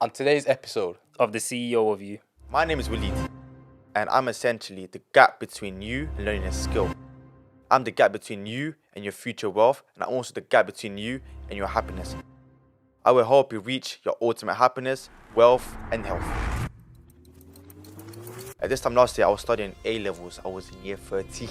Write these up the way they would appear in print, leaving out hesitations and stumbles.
On today's episode of the CEO of You. My name is Walid, and I'm essentially the gap between you and learning a skill. I'm the gap between you and your future wealth, and I'm also the gap between you and your happiness. I will help you reach your ultimate happiness, wealth, and health. At this time last year, I was studying A-levels. I was in year 13.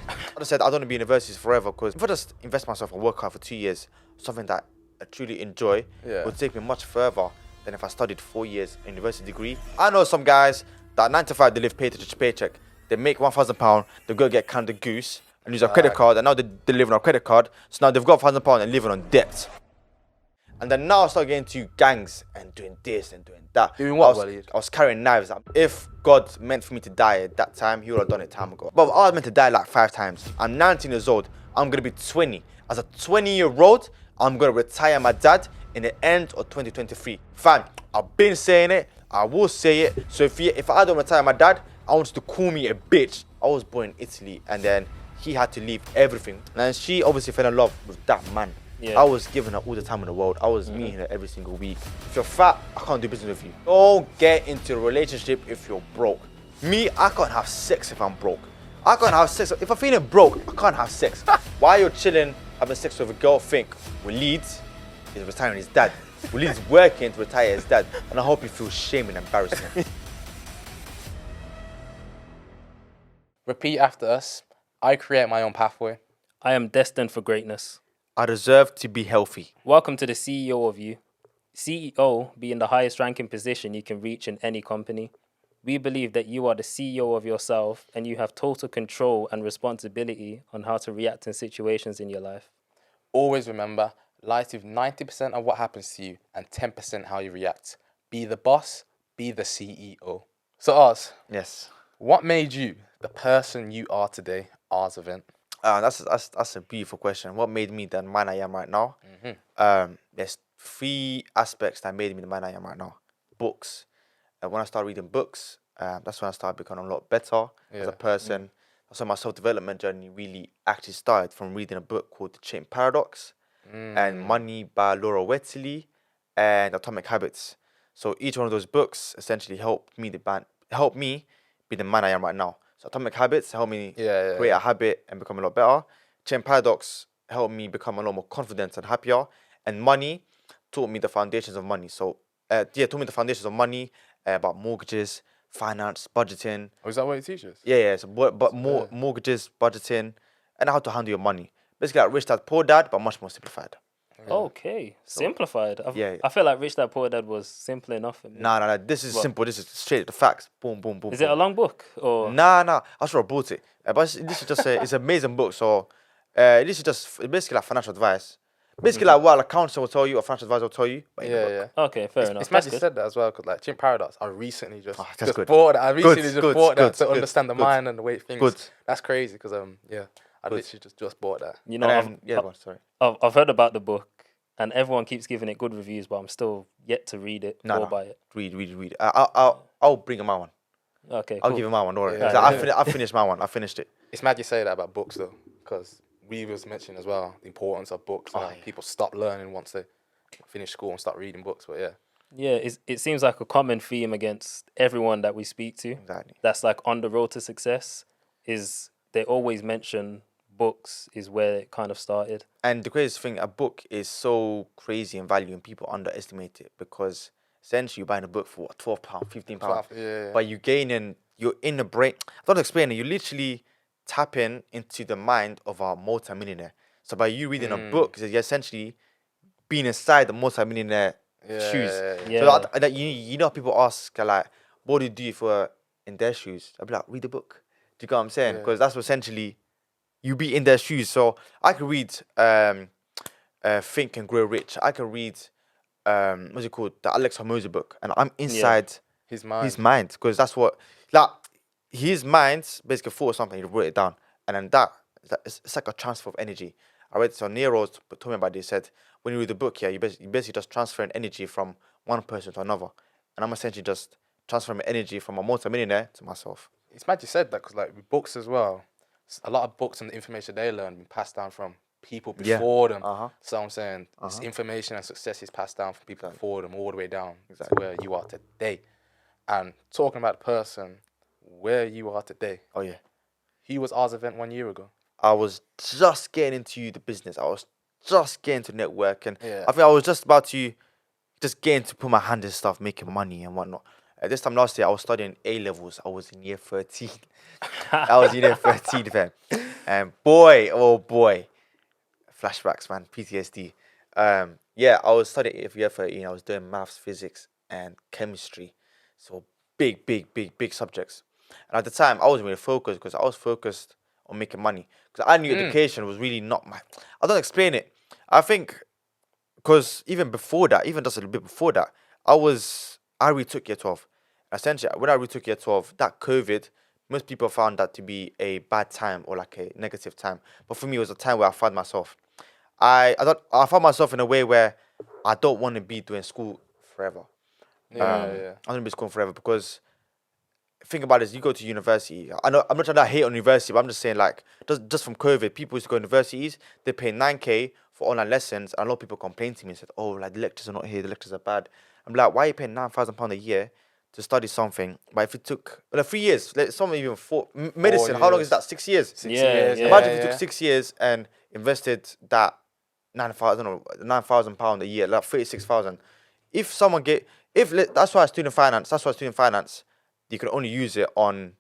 I said I don't want to be in universities forever, because if I just invest myself and work hard for 2 years, something that I truly enjoy, would take me much further than if I studied 4 years in university degree. I know some guys that 9 to 5, they live paycheck to paycheck. They make £1,000, they go get Canada Goose and use a credit card, and now they live on a credit card. So now they've got £1,000 and living on debt. And then now I start getting into gangs and doing this and doing that. Doing what, Walid? I was carrying knives. If God meant for me to die at that time, he would have done it time ago. But I was meant to die like 5 times. I'm 19 years old. I'm going to be 20. As a 20-year-old, I'm going to retire my dad in the end of 2023. Fam, I've been saying it. I will say it. So if I don't retire my dad, I want you to call me a bitch. I was born in Italy, and then he had to leave everything. And she obviously fell in love with that man. I was giving her all the time in the world. I was meeting her every single week. If you're fat, I can't do business with you. Don't get into a relationship if you're broke. Me, I can't have sex if I'm broke. I can't have sex. If I'm feeling broke, I can't have sex. While you're chilling, having sex with a girl, think Walid is retiring his dad. Walid is working to retire his dad. And I hope you feel shame and embarrassment. Repeat after us. I create my own pathway. I am destined for greatness. I deserve to be healthy. Welcome to the CEO of You. CEO being the highest ranking position you can reach in any company. We believe that you are the CEO of yourself and you have total control and responsibility on how to react in situations in your life. Always remember, life is 90% of what happens to you and 10% how you react. Be the boss, be the CEO. So Oz, Yes. what made you the person you are today, Oz event? That's a beautiful question. What made me the man I am right now? There's 3 aspects that made me the man I am right now. Books. When I started reading books, that's when I started becoming a lot better as a person. That's when my self-development journey really actually started, from reading a book called The Chain Paradox and Money by Laura Wetterly and Atomic Habits. So each one of those books essentially helped me be the man I am right now. So Atomic Habits helped me create a habit and become a lot better. Chain Paradox helped me become a lot more confident and happier. And Money taught me the foundations of money. So taught me the foundations of money, about mortgages, finance, budgeting. Oh, is that what it teaches? Yeah. So mortgages, budgeting, and how to handle your money. Basically like Rich Dad Poor Dad, but much more simplified. Okay, simplified. Yeah. I feel like Rich Dad Poor Dad was simple enough for me. Nah. This is simple. This is straight to the facts. Boom, boom, boom. Is it a long book or? Nah. I sure I bought it. But this is just it's an amazing book. So this is just basically like financial advice. Basically like what a counselor will tell you, or financial advisor will tell you. But in the book. Okay, fair enough. It's mad you said that as well, because like Chain Paradox, I recently just good. bought that. I recently bought that to good, understand the mind and the way it thinks. Good. That's crazy, because I literally just bought that. You know, Go on, sorry. I've heard about the book, and everyone keeps giving it good reviews, but I'm still yet to read it or buy it. Read. I'll bring him my one. Okay, I'll cool. give him my one. Don't worry. Yeah. I finished my one. I finished it. It's mad you say that about books though, because we was mentioning as well the importance of books. People stop learning once they finish school and start reading books. But Yeah, it seems like a common theme against everyone that we speak to. Exactly. That's like on the road to success, is they always mention books is where it kind of started. And the craziest thing, a book is so crazy in value, and people underestimate it, because essentially you're buying a book for what, £12, £15. Yeah. But you're in the brain. I don't explain it. You literally tap into the mind of a multi-millionaire. So by you reading a book, you're essentially being inside the multi-millionaire shoes. Yeah. So that you know, people ask like, what do you do if you're in their shoes? I'll be like, read the book. Do you get what I'm saying? Because that's what essentially you be in their shoes. So I could read Think and Grow Rich. I could read what's it called, the Alex Hormozy book, and I'm inside his mind, because that's what, like, his mind basically thought of something, he wrote it down, and then it's like a transfer of energy. I read so Nero told me about this. He said when you read the book, you basically just transferring energy from one person to another, and I'm essentially just transferring energy from a multi-millionaire to myself. It's mad you said that, because like with books as well, a lot of books and the information they learn been passed down from people Yeah. before them. Uh-huh. So I'm saying this information and success is passed down from people before them all the way down Exactly. to where you are today. And talking about the person where you are today, Oh yeah. he was ours event 1 year ago. I was just getting into the business. I was just getting to network, and Yeah. I think I was just about to just getting to put my hand in stuff, making money and whatnot. At this time last year, I was studying A levels. I was in year 13. I was in year 13, fam. And boy, oh boy, flashbacks, man, PTSD. Yeah, I was studying year 13. I was doing maths, physics, and chemistry. So big subjects. And at the time, I wasn't really focused because I was focused on making money. Because I knew education was really not my. I don't explain it. I think because even before that, even just a little bit before that, I retook year 12. Essentially, when I retook year 12, that COVID, most people found that to be a bad time or like a negative time. But for me, it was a time where I found myself. I found myself in a way where I don't want to be doing school forever. Yeah, I don't want to be school forever because think about this, you go to university. I know I'm not trying to hate on university, but I'm just saying like just from COVID, people used to go to universities, they pay 9K for online lessons, and a lot of people complain to me and said, oh, like the lectures are not here, the lectures are bad. I'm like, why are you paying £9,000 a year to study something? But if it took 3 years, like some even medicine, how long is years. that? 6 years. 6 Yeah, years. yeah. Imagine if it took 6 years and invested that £9,000 a year, like 36,000. If someone get that's why student finance, you can only use it on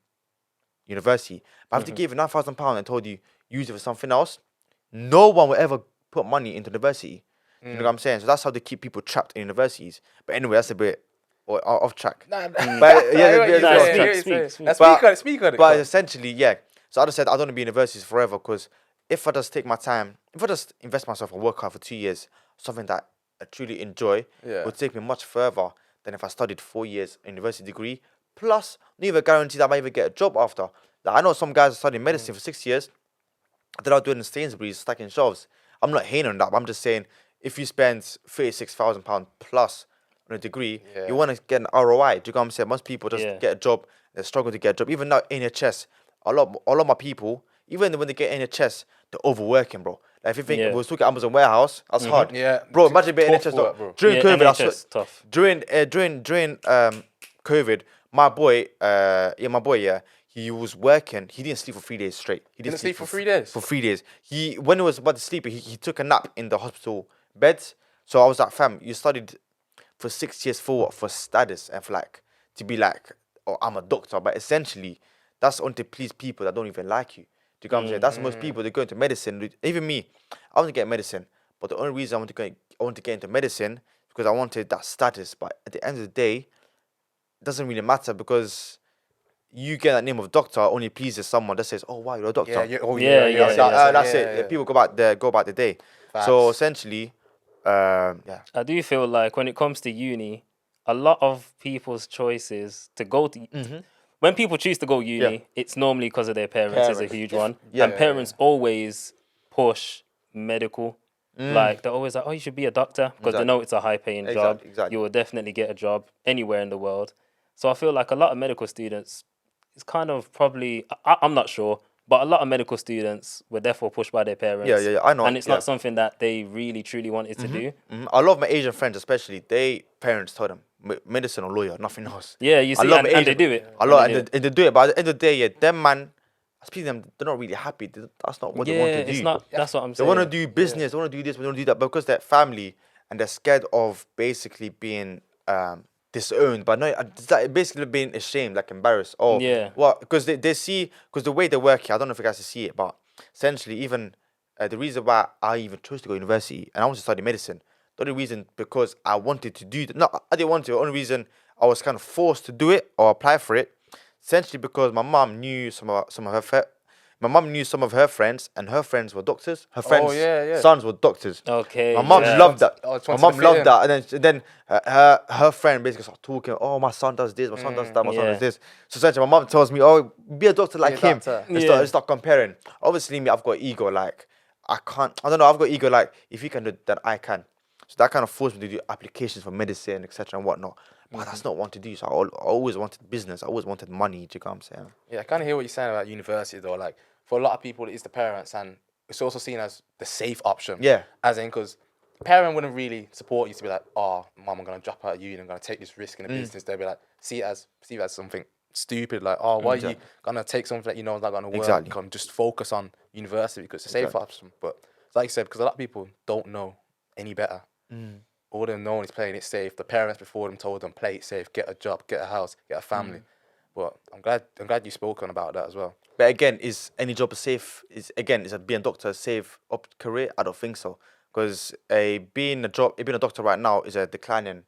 university. But if they gave you £9,000 and told you use it for something else, no one will ever put money into university. You know what I'm saying? So that's how they keep people trapped in universities. But anyway, that's a bit off track. Nah, But yeah, Speak on it. but essentially, yeah. So I just said I don't want to be in universities forever because if I just take my time, if I just invest myself and work hard for 2 years, something that I truly enjoy, Yeah. would take me much further than if I studied 4 years a university degree. Plus, not even guarantee that I might even get a job after. Like, I know some guys are studying medicine for 6 years. They're out doing Sainsbury's, stacking shelves. I'm not hating on that, but I'm just saying if you spend £36,000 plus on a degree, Yeah. you want to get an ROI. Do you know what I'm saying? Most people just Yeah. get a job, they struggle to get a job. Even now, NHS, a lot of my people, even when they get NHS, they're overworking, bro. Like if you think Yeah. we was talking Amazon warehouse, that's hard. Yeah. Bro, imagine being Tough NHS work, though. bro. During Yeah, COVID, I NHS, swear, tough. during COVID, my boy, he was working. He didn't sleep for 3 days straight. He Didn't sleep for 3 days? For 3 days. When he was about to sleep, he took a nap in the hospital beds. So I was like, fam, you studied for 6 years for what? For status and for like to be like, oh, I'm a doctor. But essentially, that's only to please people that don't even like you. Do you know what I'm saying? That's most people. They go into medicine. Even me, I want to get medicine, but the only reason I want to get into medicine is because I wanted that status. But at the end of the day, it doesn't really matter because you get that name of doctor only pleases someone that says, "Oh, wow, you're a doctor." That's it. People go about the day. So essentially, yeah. I do feel like when it comes to uni, a lot of people's choices to go to when people choose to go uni, it's normally because of their parents is a huge one. And parents always push medical. Like they're always like, oh, you should be a doctor because they know it's a high paying job. Exactly. You will definitely get a job anywhere in the world. So I feel like a lot of medical students, it's kind of probably, I'm not sure, but a lot of medical students were therefore pushed by their parents. Yeah, I know. And it's not something that they really, truly wanted to do. I love my Asian friends, especially. They parents told them medicine or lawyer, nothing else. Yeah, you see, and they do it. I love and they do it. But at the end of the day, yeah, them man, I speak to them, they're not really happy. That's not what they want to do. It's not. That's what I'm They saying. want to do business. They want to do this. They want to do that because they're family and they're scared of basically being disowned. But no, it's like basically being ashamed, like embarrassed. Oh, Yeah. Well, because they see, because the way they work here, I don't know if you guys can see it, but essentially, even the reason why I even chose to go to university and I want to study medicine, the only reason because I wanted to do that. No, I didn't want to. The only reason I was kind of forced to do it or apply for it, essentially because my mom knew some of her friends, and her friends were doctors. Her friends' sons were doctors. Okay. My mom loved that. Oh, it's My wanted mom to fit loved in. that, and then her friend basically started talking. Oh, my son does this. My son does that. My son does this. So essentially, my mom tells me, "Oh, be a doctor like him." doctor. And start comparing. Obviously, me, I've got ego. Like I can't. I don't know. I've got ego. Like if you can do it, then I can. So that kind of forced me to do applications for medicine, etc. and whatnot. But that's not what I want to do. So I always wanted business. I always wanted money. Do you know what I'm saying? Yeah, I kind of hear what you're saying about university though. Like for a lot of people, it's the parents, and it's also seen as the safe option. Yeah. As in, because parent wouldn't really support you to be like, oh, mom, I'm gonna drop out of uni, I'm gonna take this risk in the business. They'd be like, see it as something stupid. Like, oh, why are you gonna take something that you know is not gonna work? Exactly. You can just focus on university because it's a safe option. But it's like you said, because a lot of people don't know any better. All they know is playing it safe. The parents before them told them play it safe, get a job, get a house, get a family. But I'm glad you spoke on about that as well. But again, is any job safe? Is being a doctor a safe career? I don't think so. Because being a doctor right now is a declining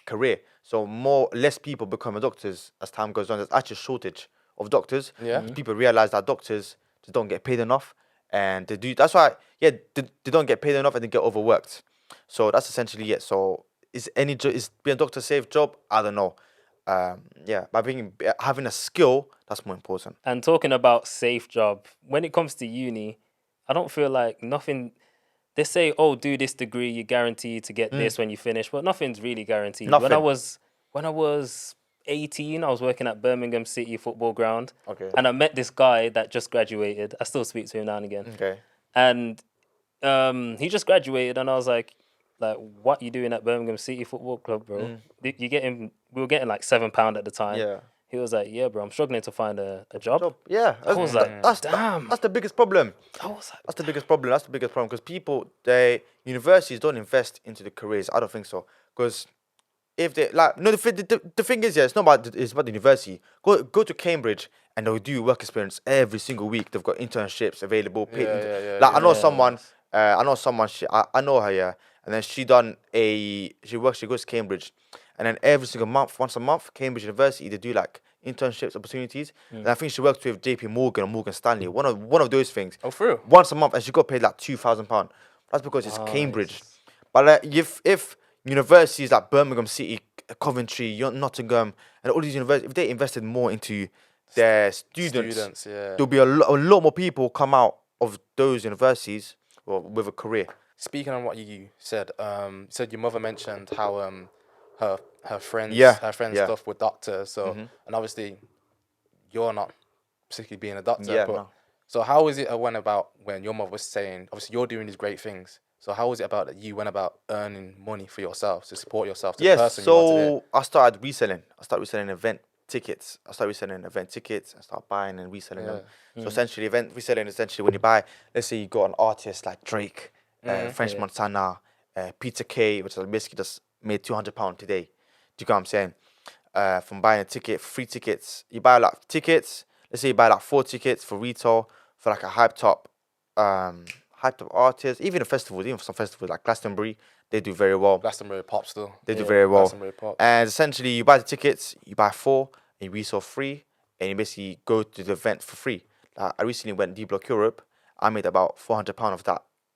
career. So less people become doctors as time goes on. There's actually a shortage of doctors. Yeah. People realize that doctors just don't get paid enough, and that's why they don't get paid enough and they get overworked. So that's essentially it. So is being a doctor a safe job? I don't know. By having a skill, that's more important. And talking about safe job, when it comes to uni, I don't feel like nothing. They say, oh, do this degree, you're guaranteed to get this when you finish, but nothing's really guaranteed. Nothing. When I was 18, I was working at Birmingham City Football Ground. Okay. And I met this guy that just graduated. I still speak to him now and again. Okay. And he just graduated, and I was like, what you doing at Birmingham City Football Club, bro? We were getting like £7 at the time. Yeah. He was like, yeah, bro, I'm struggling to find a job. Yeah. I was like, damn. That's the biggest problem. I was like, That's the biggest problem. Because universities don't invest into the careers. I don't think so. Because if they the thing is, it's about the university. Go to Cambridge and they'll do work experience every single week. They've got internships available. I know someone. I know someone. I know her. Yeah, and then she goes to Cambridge, and then every single month, once a month, Cambridge University they do like internships opportunities. And I think she worked with JP Morgan or Morgan Stanley. One of those things. Oh, for real? Once a month, and she got paid like £2,000. That's because it's Cambridge. But if universities like Birmingham City, Coventry, Nottingham, and all these universities, if they invested more into their students, there'll be a lot more people come out of those universities with a career. Speaking on what you said, said your mother mentioned how her friends stuff were doctors. So and obviously you're not particularly being a doctor. So how is it when your mother was saying, obviously you're doing these great things. So how was it about that you went about earning money for yourself to support yourself? I started reselling. Event tickets. I start buying and reselling them. So essentially, event reselling when you buy, let's say you got an artist like Drake, French Montana, Peter Kay, which is basically just made £200 today. Do you get what I'm saying? From buying a ticket, free tickets. You buy like tickets. Let's say you buy like 4 tickets for retail for like a hyped up artists, even for some festivals like Glastonbury, they do very well. Glastonbury pop still. They do very well. Glastonbury pop. And essentially, you buy the tickets, you buy 4, and you resell 3, and you basically go to the event for free. I recently went D Block Europe. I made about £400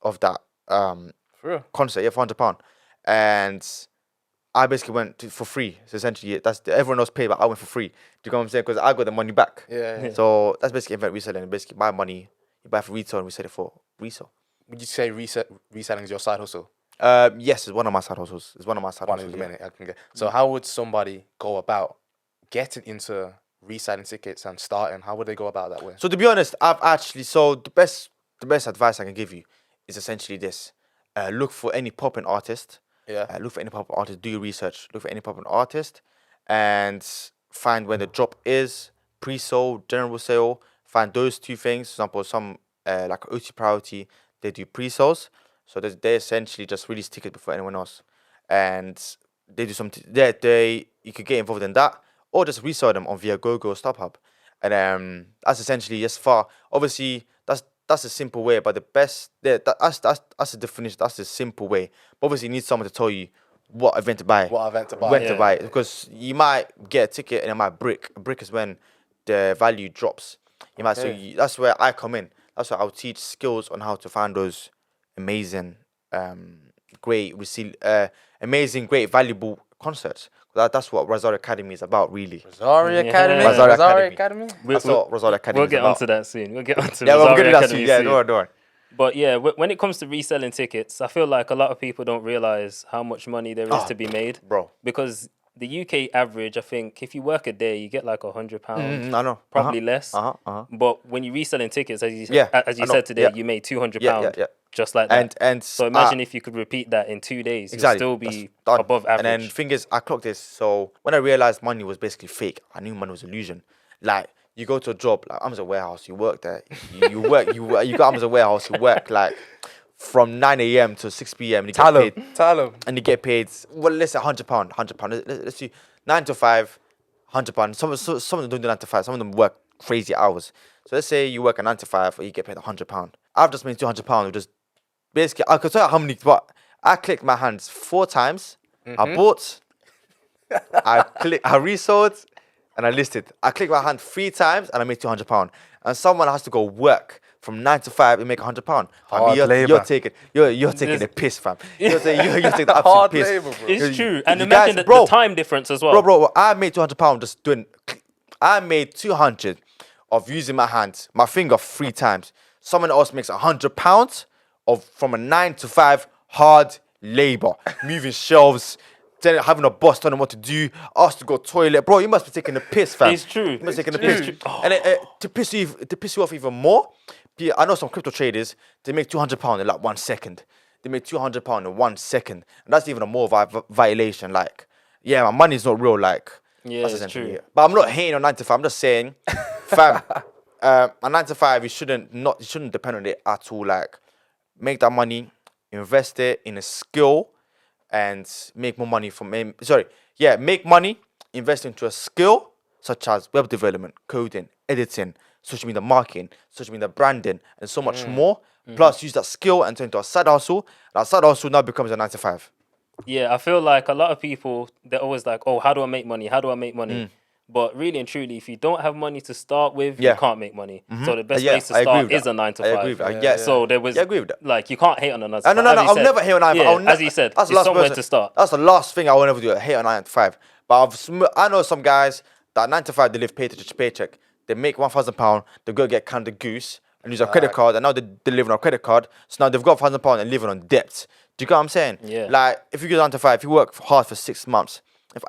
of that For real? concert. Yeah, £400, and I basically went for free. So essentially, everyone else paid, but I went for free. Do you know what I'm saying? Because I got the money back. Yeah. So that's basically event reselling. Basically, buy money, you buy for retail, and we sell it for resale. Would you say reselling is your side hustle? Yes, it's one of my side hustles. So how would somebody go about getting into reselling tickets and starting? How would they go about that way? So to be honest, the best advice I can give you is essentially this: look for any popping artist. Yeah. Look for any popping artist. Do your research. Look for any popping artist, and find when the drop is pre-sold, general sale. Find those 2 things. For example, some like OT Priority, they do pre-sales. So they essentially just release tickets before anyone else, and they do you could get involved in that, or just resell them on Viagogo or StubHub, and that's essentially just far. Obviously, that's a simple way, but the best that's the definition. That's the simple way. But obviously, you need someone to tell you what event to buy, when to buy it, because you might get a ticket and it might brick. A brick is when the value drops. You might say that's where I come in. That's why I'll teach skills on how to find those amazing, great, valuable concerts. That's what Razor Academy is about, really. Razor Academy? Razor Academy? That's what Razor Academy We'll is get about. onto that soon. We'll get onto Yeah, we'll get Razor that Academy soon. Yeah, soon. don't worry. But yeah, when it comes to reselling tickets, I feel like a lot of people don't realize how much money there is to be made. Bro. Because the UK average, I think, if you work a day, you get like £100. I know. Probably less. But when you're reselling tickets, as you said today, you made £200 just like that. And so imagine if you could repeat that in 2 days, exactly, you'll still be above average. And then thing is, I clocked this. So when I realized money was basically fake, I knew money was illusion. Like, you go to a job like Amazon warehouse, you work there, you go Amazon warehouse, you work like from 9 a.m. to 6 p.m. and you get paid. Well, let's say £100. Let's do 9 to 5, £100. Some of them don't do 9 to 5. Some of them work crazy hours. So let's say you work a 9 to 5, or you get paid £100. I've just made £200. Just basically, I could tell you how many. But I clicked my hands 4 times. I bought. I resold. And I listed. I clicked my hand 3 times and I made £200. And someone has to go work from 9 to 5 and make £100. You're taking the piss, fam. You're taking the absolute piss. Labor, bro. It's true. And imagine the time difference as well. Bro, I made £200 just doing. I made 200 of using my hand, my finger 3 times. Someone else makes £100 from a 9 to 5 hard labor, moving shelves. Having a boss telling them what to do, asked to go toilet, bro. You must be taking the piss, fam. It's true. You must be taking the piss. And to piss you off even more, I know some crypto traders. They make £200 in like 1 second. They make £200 in 1 second, and that's even a more violation. Like, my money's not real. Like, that's it's true. It. But I'm not hating on 9 to 5. I'm just saying, fam, a 9 to 5, you shouldn't depend on it at all. Like, make that money, invest it in a skill. And make more money make money, invest into a skill such as web development, coding, editing, social media marketing, social media branding, and so much more. Plus, use that skill and turn into a side hustle. That side hustle now becomes a 9 to 5. Yeah, I feel like a lot of people, they're always like, oh, how do I make money? How do I make money? But really and truly, if you don't have money to start with, you can't make money. So the best place to start is a 9 to 5. I agree with that. So there was, I agree with that. Like, you can't hate on a 9 to 5. No, I'll never hate on 9 to 5. As he said, it's somewhere to start. That's the last thing I will never do, hate on 9 to 5. But I know some guys that 9 to 5, they live paycheck to paycheck. They make £1,000, they go get Canada Goose and use a credit card, and now they live on a credit card. So now they've got £1,000 and living on debt. Do you get what I'm saying? Yeah. Like, if you go 9 to 5, if you work hard for 6 months,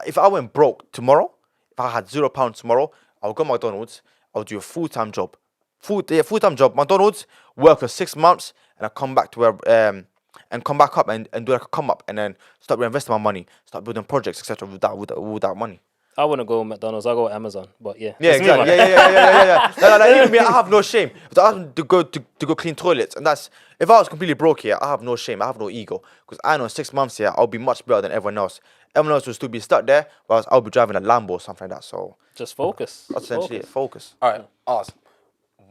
if I went broke tomorrow, if I had £0 tomorrow, I'll go to McDonald's, I'll do a full-time job. Full-time job, McDonald's, work for 6 months, and I come back to where and come back up and do like a come up, and then start reinvesting my money, start building projects, etc. with that money. I wouldn't go McDonald's, I'll go Amazon, but yeah. Yeah, exactly. Yeah. No, even me, I have no shame. If I ask them to go clean toilets, and that's, if I was completely broke here, I have no shame, I have no ego. Because I know in 6 months here, I'll be much better than everyone else. Everyone else will still be stuck there, whereas I'll be driving a Lambo or something like that. So just focus. That's essentially it, focus. All right, ask.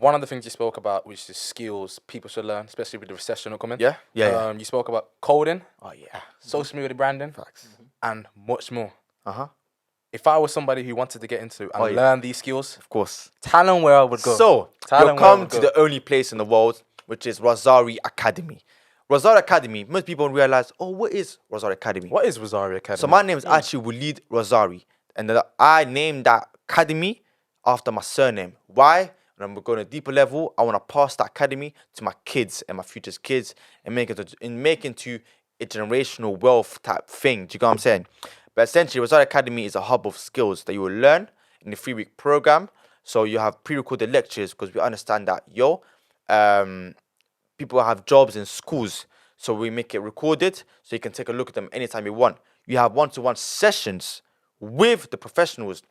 One of the things you spoke about, which is skills people should learn, especially with the recession coming. Yeah. You spoke about coding. Oh, yeah. Social media branding. Facts. And much more. If If I was somebody who wanted to get into and learn these skills, of course, tell them where I would go. So, you'll come to the only place in the world, which is Rosari Academy. Rosari Academy, most people don't realize, what is Rosari Academy? What is Rosari Academy? So my name is actually Walid Rosari. And I named that academy after my surname. Why? When I'm going to a deeper level, I want to pass that academy to my kids and my future's kids and make it into a generational wealth type thing. Do you get what I'm saying? But essentially, Rosari Academy is a hub of skills that you will learn in the 3-week program. So you have pre-recorded lectures because we understand that, people have jobs in schools. So we make it recorded so you can take a look at them anytime you want. You have one-to-one sessions with the professionals.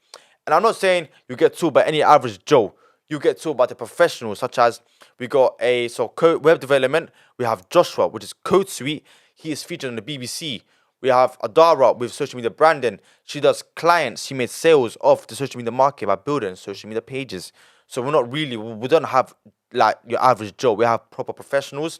And I'm not saying you get taught by any average Joe. You get taught by the professionals, such as we got web development. We have Joshua, which is Code Suite. He is featured on the BBC. We have Adara with social media branding. She does clients. She made sales of the social media market by building social media pages. So we don't have like your average Joe. We have proper professionals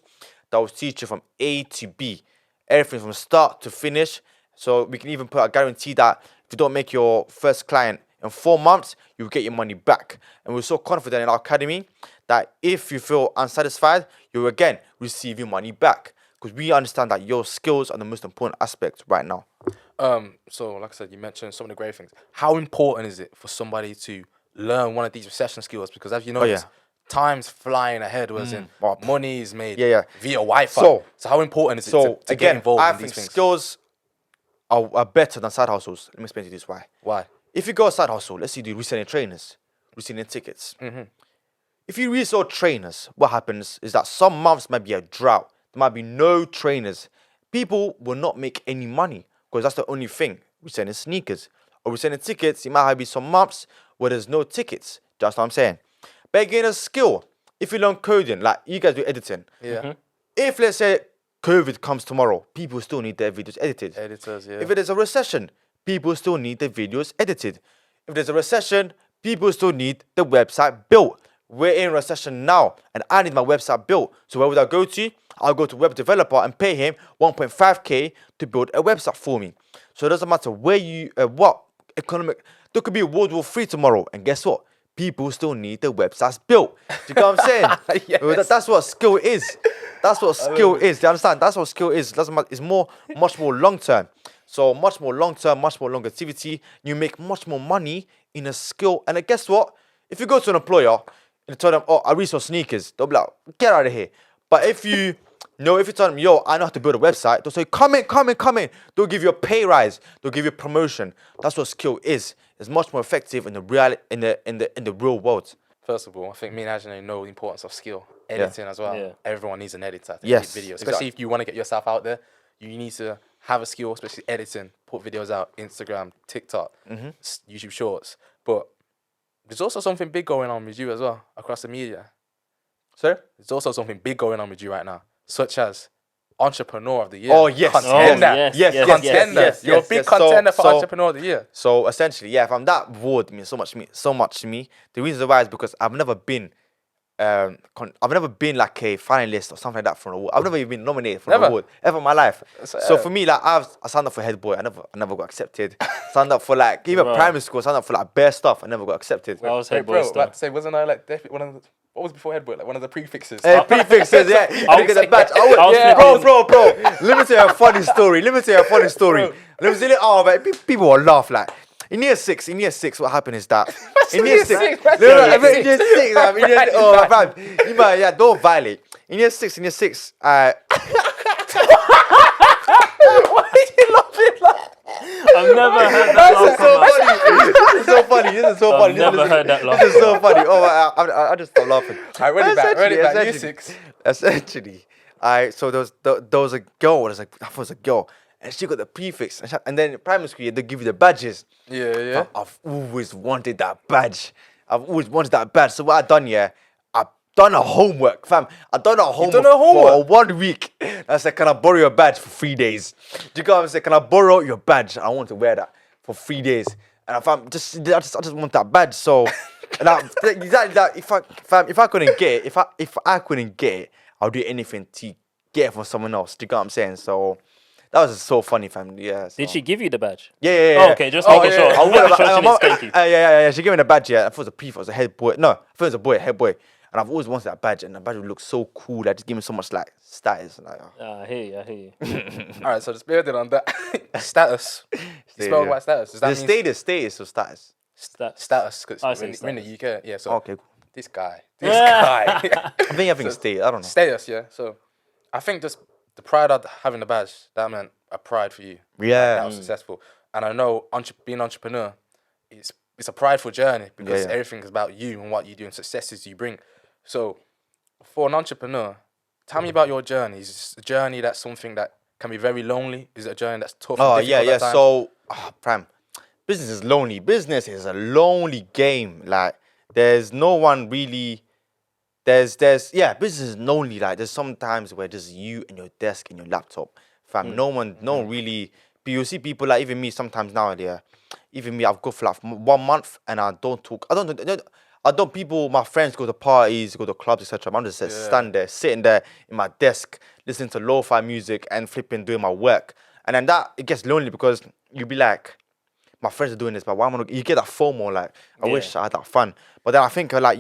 that will teach you from A to B, everything from start to finish. So we can even put a guarantee that if you don't make your first client in 4 months, you'll get your money back. And we're so confident in our academy that if you feel unsatisfied, you'll again receive your money back. Because we understand that your skills are the most important aspect right now. So, like I said, you mentioned some of the great things. How important is it for somebody to learn one of these recession skills? Because as you know, time's flying ahead, money is made via Wi-Fi. So how important is it to get involved in these things? Skills are better than side hustles. Let me explain to you this why. Why? If you go a side hustle, let's say you do reselling trainers, reselling tickets. If you resell trainers, what happens is that some months might be a drought. There might be no trainers. People will not make any money because that's the only thing. Reselling sneakers or reselling tickets, it might have be some months where there's no tickets. That's what I'm saying. But again, a skill. If you learn coding, like you guys do editing. Yeah. If let's say COVID comes tomorrow, people still need their videos edited. Editors, yeah. If it is a recession, people still need their videos edited. If there's a recession, people still need the website built. We're in recession now, and I need my website built. So where would I go to? I'll go to web developer and pay him 1.5k to build a website for me. So it doesn't matter where you, what economic. There could be a World War III tomorrow, and guess what? People still need their websites built. Do you get what I'm saying? Yes. That's what skill is. That's what skill is. Do you understand? That's what skill is. Doesn't matter. It's much more long term. So much more long term, much more longevity. You make much more money in a skill. And guess what? If you go to an employer and tell them, oh, I resell sneakers, they'll be like, get out of here. But if you tell them, yo, I know how to build a website, they'll say, come in. They'll give you a pay rise. They'll give you a promotion. That's what skill is. It's much more effective in the real world. First of all, I think me and Ajay know the importance of skill. Editing as well. Yeah. Everyone needs an editor to Yes, edit videos. Especially exactly. if you want to get yourself out there, you need to have a skill, especially editing, put videos out, Instagram, TikTok, YouTube Shorts. But there's also something big going on with you as well, across the media. Sorry? There's also something big going on with you right now, such as Entrepreneur of the Year. Oh, yes. Contender. Yes. Contender. You're a big contender for Entrepreneur of the Year. So essentially, yeah, if I'm that award means so much to me. The reason why is because I've never been like a finalist or something like that for an award. I've never even been nominated for an award ever in my life. So for me, like I signed up for Head Boy. I never got accepted. Signed up for like even primary school. Signed up for like bare stuff. I never got accepted. I was Head Boy stuff. Like, say, wasn't I like one of the, what was before Head Boy? Like one of the prefixes. Prefixes, yeah. I get the badge. Bro. Let me tell you a funny story. Oh, man, people will laugh like. In year six, what happened is that in year six, don't violate. In year six, Why are you laughing like? I've never heard that. This is so funny. I've never heard that laugh. This is so funny. Oh, I just stopped laughing. Alright, run it back. Year six. Essentially, so there was a girl. I thought it was a girl. And she got the prefix. And then in primary school, they give you the badges. Yeah. I've always wanted that badge. So what I've done, I've done a homework, fam. I've done a homework for 1 week. I said, can I borrow your badge for 3 days? Do you go and say, can I borrow your badge? I want to wear that for 3 days. And I just want that badge. So, if I couldn't get it, if I couldn't get it, I'll do anything to get it from someone else. Do you get what I'm saying? So. That was just so funny, fam. Yeah. So. Did she give you the badge? Yeah. Oh, okay, just making sure. Yeah. She gave me the badge. Yeah, I thought it was a prefix. It was a head boy. No, I thought it was a boy, head boy. And I've always wanted that badge, and the badge would look so cool. Like, just give me so much like status. Like, I hear you. All right, so just building on that status. You spell about status. Does that mean status or status? Status, because we're in the UK. Yeah. So okay, cool. This guy. I think status. I don't know. Status, yeah. So I think just the pride of having the badge, that meant a pride for you. Yeah. That was successful. And I know being an entrepreneur, it's a prideful journey because everything is about you and what you do and successes you bring. So for an entrepreneur, tell me about your journey. Is it a journey that's something that can be very lonely? Is it a journey that's tough? Oh, yeah. So, Pram, business is lonely. Business is a lonely game. Like, there's no one really... business is lonely. Like, there's some times where just you and your desk and your laptop, fam. No one really. But you see people like even me sometimes now. Even me, I've go for like 1 month and I don't talk. People, my friends go to parties, go to clubs, etc. I'm just sitting there in my desk, listening to lo-fi music and flipping doing my work. And then it gets lonely because you be like, my friends are doing this, but why am I? You get that FOMO. Like, I wish I had that fun. But then I think like,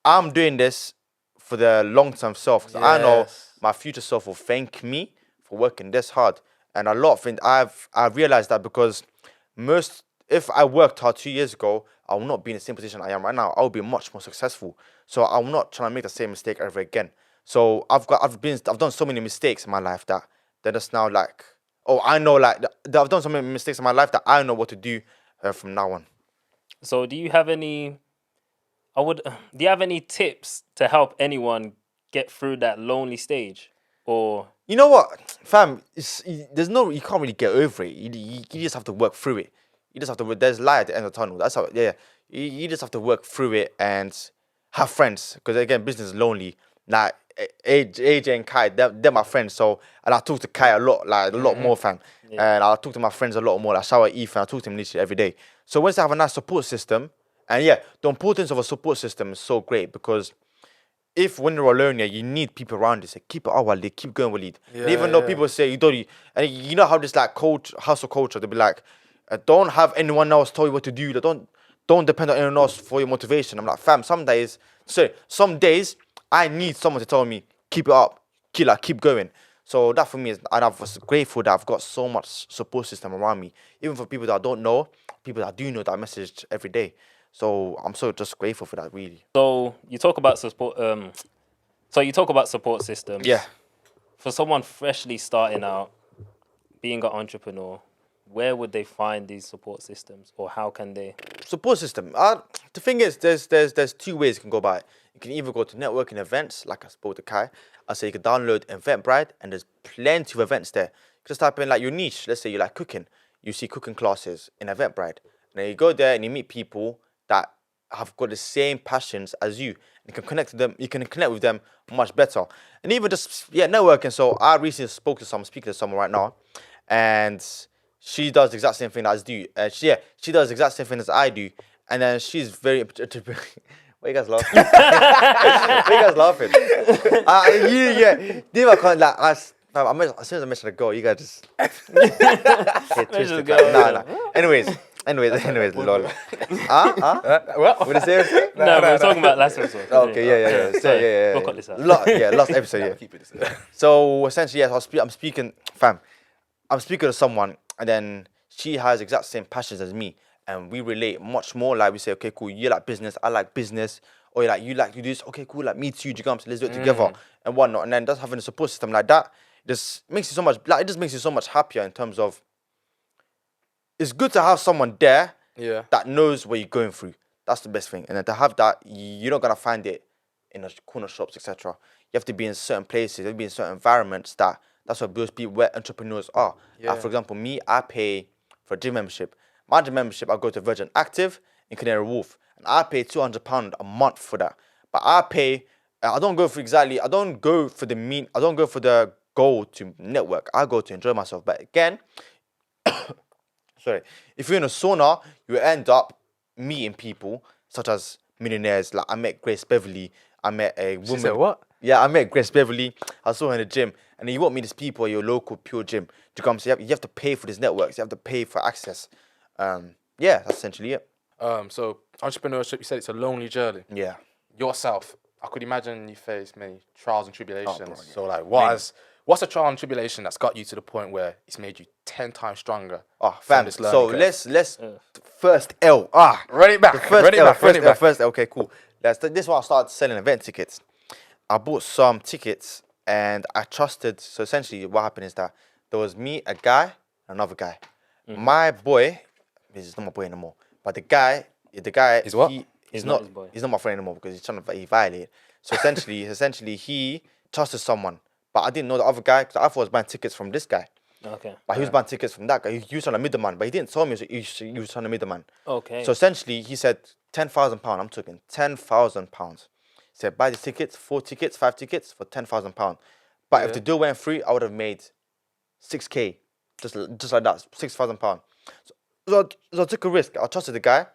I'm doing this for the long-term self because I know my future self will thank me for working this hard. And a lot of things, I've realized that because if I worked hard 2 years ago, I will not be in the same position I am right now. I will be much more successful. So I'm not trying to make the same mistake ever again. So I've done so many mistakes in my life that they're just now like, oh, I know, like, I've done some mistakes in my life that I know what to do from now on. So do you have any tips to help anyone get through that lonely stage? Or you know what, fam, you can't really get over it. You just have to work through it. You just have to, there's light at the end of the tunnel. That's how, yeah. You just have to work through it and have friends. Because again, business is lonely. Like, AJ and Kai, they're my friends. So, and I talk to Kai a lot, like a lot more, fam. Yeah. And I talk to my friends a lot more. Like, shout out Ethan, I talk to him literally every day. So once I have a nice support system, and yeah, the importance of a support system is so great, because when you're alone, you need people around you. Say, keep it up, Walid, keep going, Walid. Yeah, even though people say you don't, and you know how this like hustle culture, they'll be like, don't have anyone else tell you what to do. Don't depend on anyone else for your motivation. I'm like, fam, some days I need someone to tell me, keep it up, keep going. So that for me is, and I was grateful that I've got so much support system around me, even for people that I don't know, people that I do know that I message every day. So I'm so just grateful for that, really. So you talk about support. Support systems. Yeah. For someone freshly starting out, being an entrepreneur, where would they find these support systems, or how can they? Support system. The thing is, there's two ways you can go about it. You can either go to networking events, like I spoke to Kai. I say you can download Eventbrite, and there's plenty of events there. You just type in like your niche. Let's say you like cooking. You see cooking classes in Eventbrite. And then you go there and you meet people that have got the same passions as you. And you can connect to them. You can connect with them much better. And even just networking. So I recently speaking to someone right now, and she does the exact same thing as I do. She does the exact same thing as I do. And then she's very... Why you guys laughing? Why you guys laughing? As soon as I mention a girl, you guys just... Nah. Anyways, lol. What did you say? No, we're talking about last episode. Okay, yeah. We'll cut this out. Last episode, yeah. Keep it. So essentially, yes, I'm speaking to someone, and then she has exact same passions as me, and we relate much more. Like we say, okay, cool, you like business, I like business, or you like to do this, okay, cool, like me too, do you come, so let's do it together and whatnot. And then just having a support system like that just makes you so much, like, it just makes you so much happier in terms of, it's good to have someone there that knows what you're going through. That's the best thing. And then to have that, you're not gonna find it in the corner shops, etc. You have to be in certain places, you have to be in certain environments that's what those people, where entrepreneurs are. Like, for example, me, I pay for a gym membership. My gym membership, I go to Virgin Active in Canary Wharf, and I pay £200 a month for that. But I don't go for the goal to network. I go to enjoy myself. But again, sorry, if you're in a sauna, you end up meeting people such as millionaires. Like, I met Grace Beverly. I met a woman. She said what? Yeah, I met Grace Beverly. I saw her in the gym. And then you won't meet these people at your local pure gym. Do you come? So you have to pay for these networks. You have to pay for access. That's essentially it. So entrepreneurship, you said it's a lonely journey. Yeah. Yourself, I could imagine you face many trials and tribulations. So like, what's a trial and tribulation that's got you to the point where it's made you 10 times stronger? Oh, fam. So let's first L. Run it back. First L. Okay, cool. This is why I started selling event tickets. I bought some tickets and I trusted. So essentially, what happened is that there was me, a guy, another guy. Mm-hmm. My boy, he's not my boy anymore. But the guy is what? He's not my friend anymore because he violated. So essentially, he trusted someone. But I didn't know the other guy because I thought I was buying tickets from this guy. Okay. But he was buying tickets from that guy. He was trying to middleman, but he didn't tell me he was trying to middleman. Okay. So essentially, he said £10,000. I'm talking £10,000. He said, buy the tickets, 4 tickets, 5 tickets for £10,000. But if the deal went through, I would have made 6K, just like that, £6,000. So I took a risk. I trusted the guy,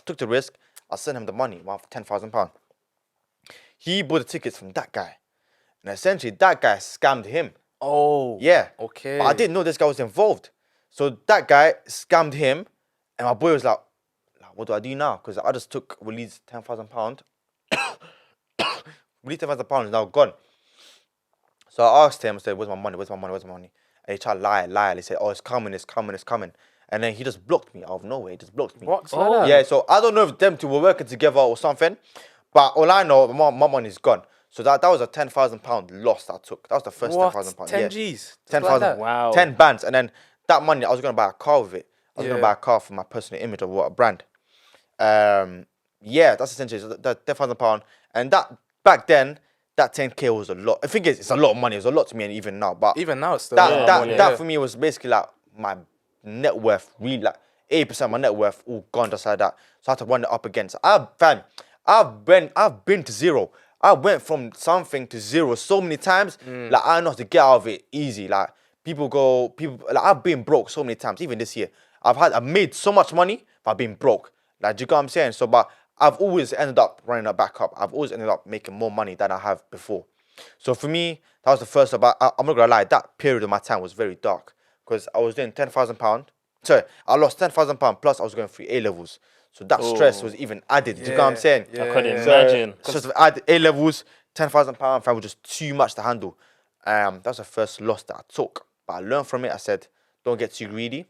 took the risk. I sent him the money, £10,000. He bought the tickets from that guy. And essentially, that guy scammed him. Oh. Yeah. Okay. But I didn't know this guy was involved. So that guy scammed him. And my boy was like, what do I do now? Because I just took Walid's £10,000. Walid's £10,000 is now gone. So I asked him, I said, where's my money? And he tried to lie. He said, oh, it's coming. And then he just blocked me out of nowhere. He just blocked me. What? Oh. Yeah, so I don't know if them two were working together or something. But all I know, my money's gone. So that was a £10,000 loss that I took. That was the first £10,000. 10 G's? 10,000. Wow. 10 bands. And then that money, I was going to buy a car with it. I was going to buy a car for my personal image of what a brand. Yeah, that's essentially that £10,000. And that back then, that 10K was a lot. I think it's a lot of money. It's a lot to me, and even now. But even now, it's still that for me was basically like my net worth. Really, like 80% of my net worth all gone just like that. So I had to run it up again. So I've been to zero. I went from something to zero so many times. Like I know how to get out of it easy. Like like I've been broke so many times. Even this year, I've made so much money, but I've been broke. Like, do you get what I'm saying? So, but I've always ended up running it back up. I've always ended up making more money than I have before. So for me, that was the first. But I'm not gonna lie, that period of my time was very dark because I was doing £10,000. Sorry, I lost £10,000 plus I was going through A levels. So that stress was even added. Do you get what I'm saying? I couldn't imagine. So just add A levels, £10,000 was just too much to handle. That was the first loss that I took. But I learned from it. I said, don't get too greedy.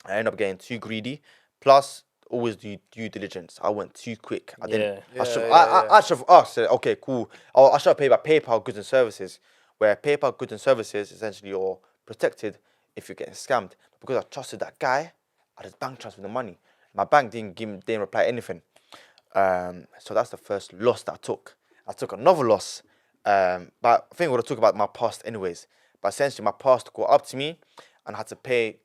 I ended up getting too greedy. Plus, always do due diligence. I went too quick. I didn't. I should have asked. Okay, cool. I should have paid by PayPal goods and services, where PayPal goods and services essentially you're protected if you're getting scammed. Because I trusted that guy, I just bank transferred the money. My bank didn't reply anything. So that's the first loss that I took. I took another loss. But I think we're gonna talk about my past anyways. But essentially, my past got up to me, and I had to pay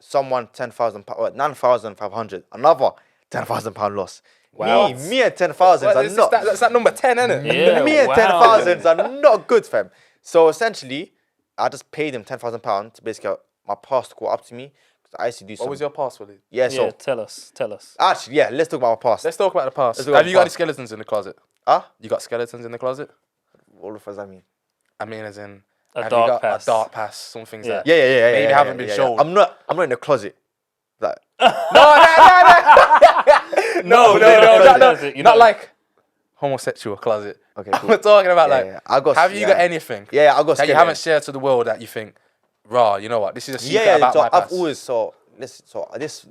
someone £10,000, 9,500, another £10,000 loss. Wow. Me and 10,000s are not. That's that number 10, isn't it? Yeah, Me and 10,000s are not good, fam. So essentially, I just paid him £10,000 to basically my past got up to me. I used to do something. What was your past, Walid? Yeah, so tell us. actually, yeah, let's talk about my past. Let's talk about the past. Let's talk about Have you got the any skeletons in the closet? Huh? You got skeletons in the closet? What does that mean? I mean, as in A dark past. A dark past. Some things that Yeah. maybe haven't been shown. I'm not in the closet. Like, No. You Not know- like homosexual closet. okay, We're cool. talking about have you got anything Yeah, I got that you haven't shared to the world that you think, raw, you know what, this is a secret about so my past. I've always this.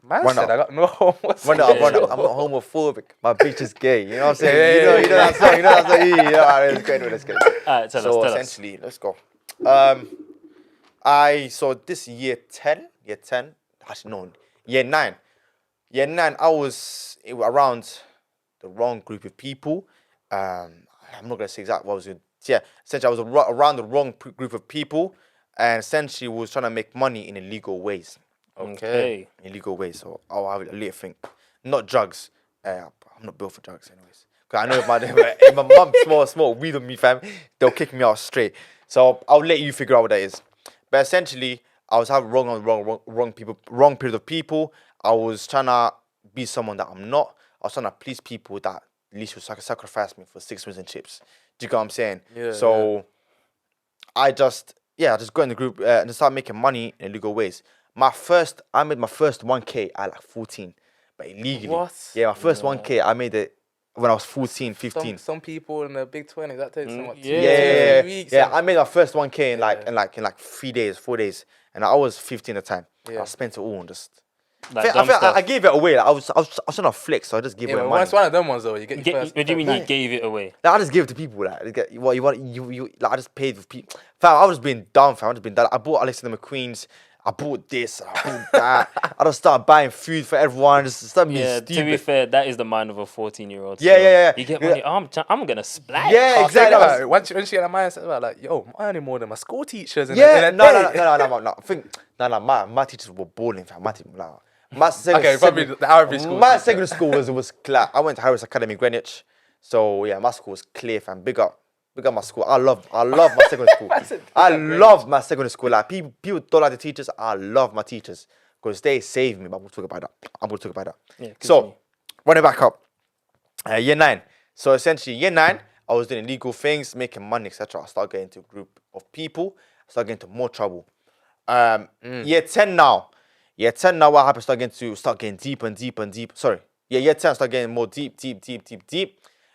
Man Run said up. I got no homosexual. I'm not homophobic. My bitch is gay. You know what I'm saying? You know that song. You know that song. You know, let's get it. Alright, tell us. Essentially, let's go. So this year 10. Actually, no, year 9. Year 9, I was around the wrong group of people. I'm not gonna say exactly what I was doing. Yeah, essentially, I was around the wrong group of people, and essentially was trying to make money in illegal ways. Okay. Illegal ways. So I'll have a little thing, not drugs. I'm not built for drugs, anyways. Cause I know if my mum small weed on me, fam, they'll kick me out straight. So I'll let you figure out what that is. But essentially, I was having wrong period of people. I was trying to be someone that I'm not. I was trying to please people that at least would sacrifice me for 6 wins and chips. Do you get what I'm saying? Yeah. So I just got in the group and just started making money in illegal ways. I made my first 1K at like 14, but illegally. What? Yeah, my first 1K, I made it when I was 14, 15. Some people in their big 20s, that takes so much. Yeah. 2 weeks. Yeah, I made my first 1K in like 3 days, 4 days, and I was 15 at the time. Yeah. I spent it all on just. Like I gave it away. Like, I was trying to flex, so I just gave it Yeah, away. but it's one of them ones though. You get your first. What do you mean you gave it away? Like, I just give it to people. Like, what you want, you like. I just paid for people. Fam, I was being dumb. Fam, I was being dumb. I bought Alexander McQueen's. I bought this. I bought that. I just started buying food for everyone. Just started being stupid. To be fair, that is the mind of a 14-year-old. Yeah. You get money. I'm gonna splash. Yeah, exactly. Once you get that mindset about like, yo, I'm earning more than my school teachers. In Yeah, a day. no. I think my teachers were balling, fam. My Probably the average school. My secondary school was clear. I went to Harris Academy, Greenwich. So yeah, my school was clear, fam. Big up my school. I love my secondary school. I love my secondary school. Like people don't like the teachers. I love my teachers because they saved me. But we'll talk about that. Yeah, so running back up, year 9. So essentially, year 9, I was doing illegal things, making money, etc. I started getting into a group of people. I started getting into more trouble. Year 10 now. What happened? Start getting deep and deep. Sorry. Yeah, year 10, start getting more deep.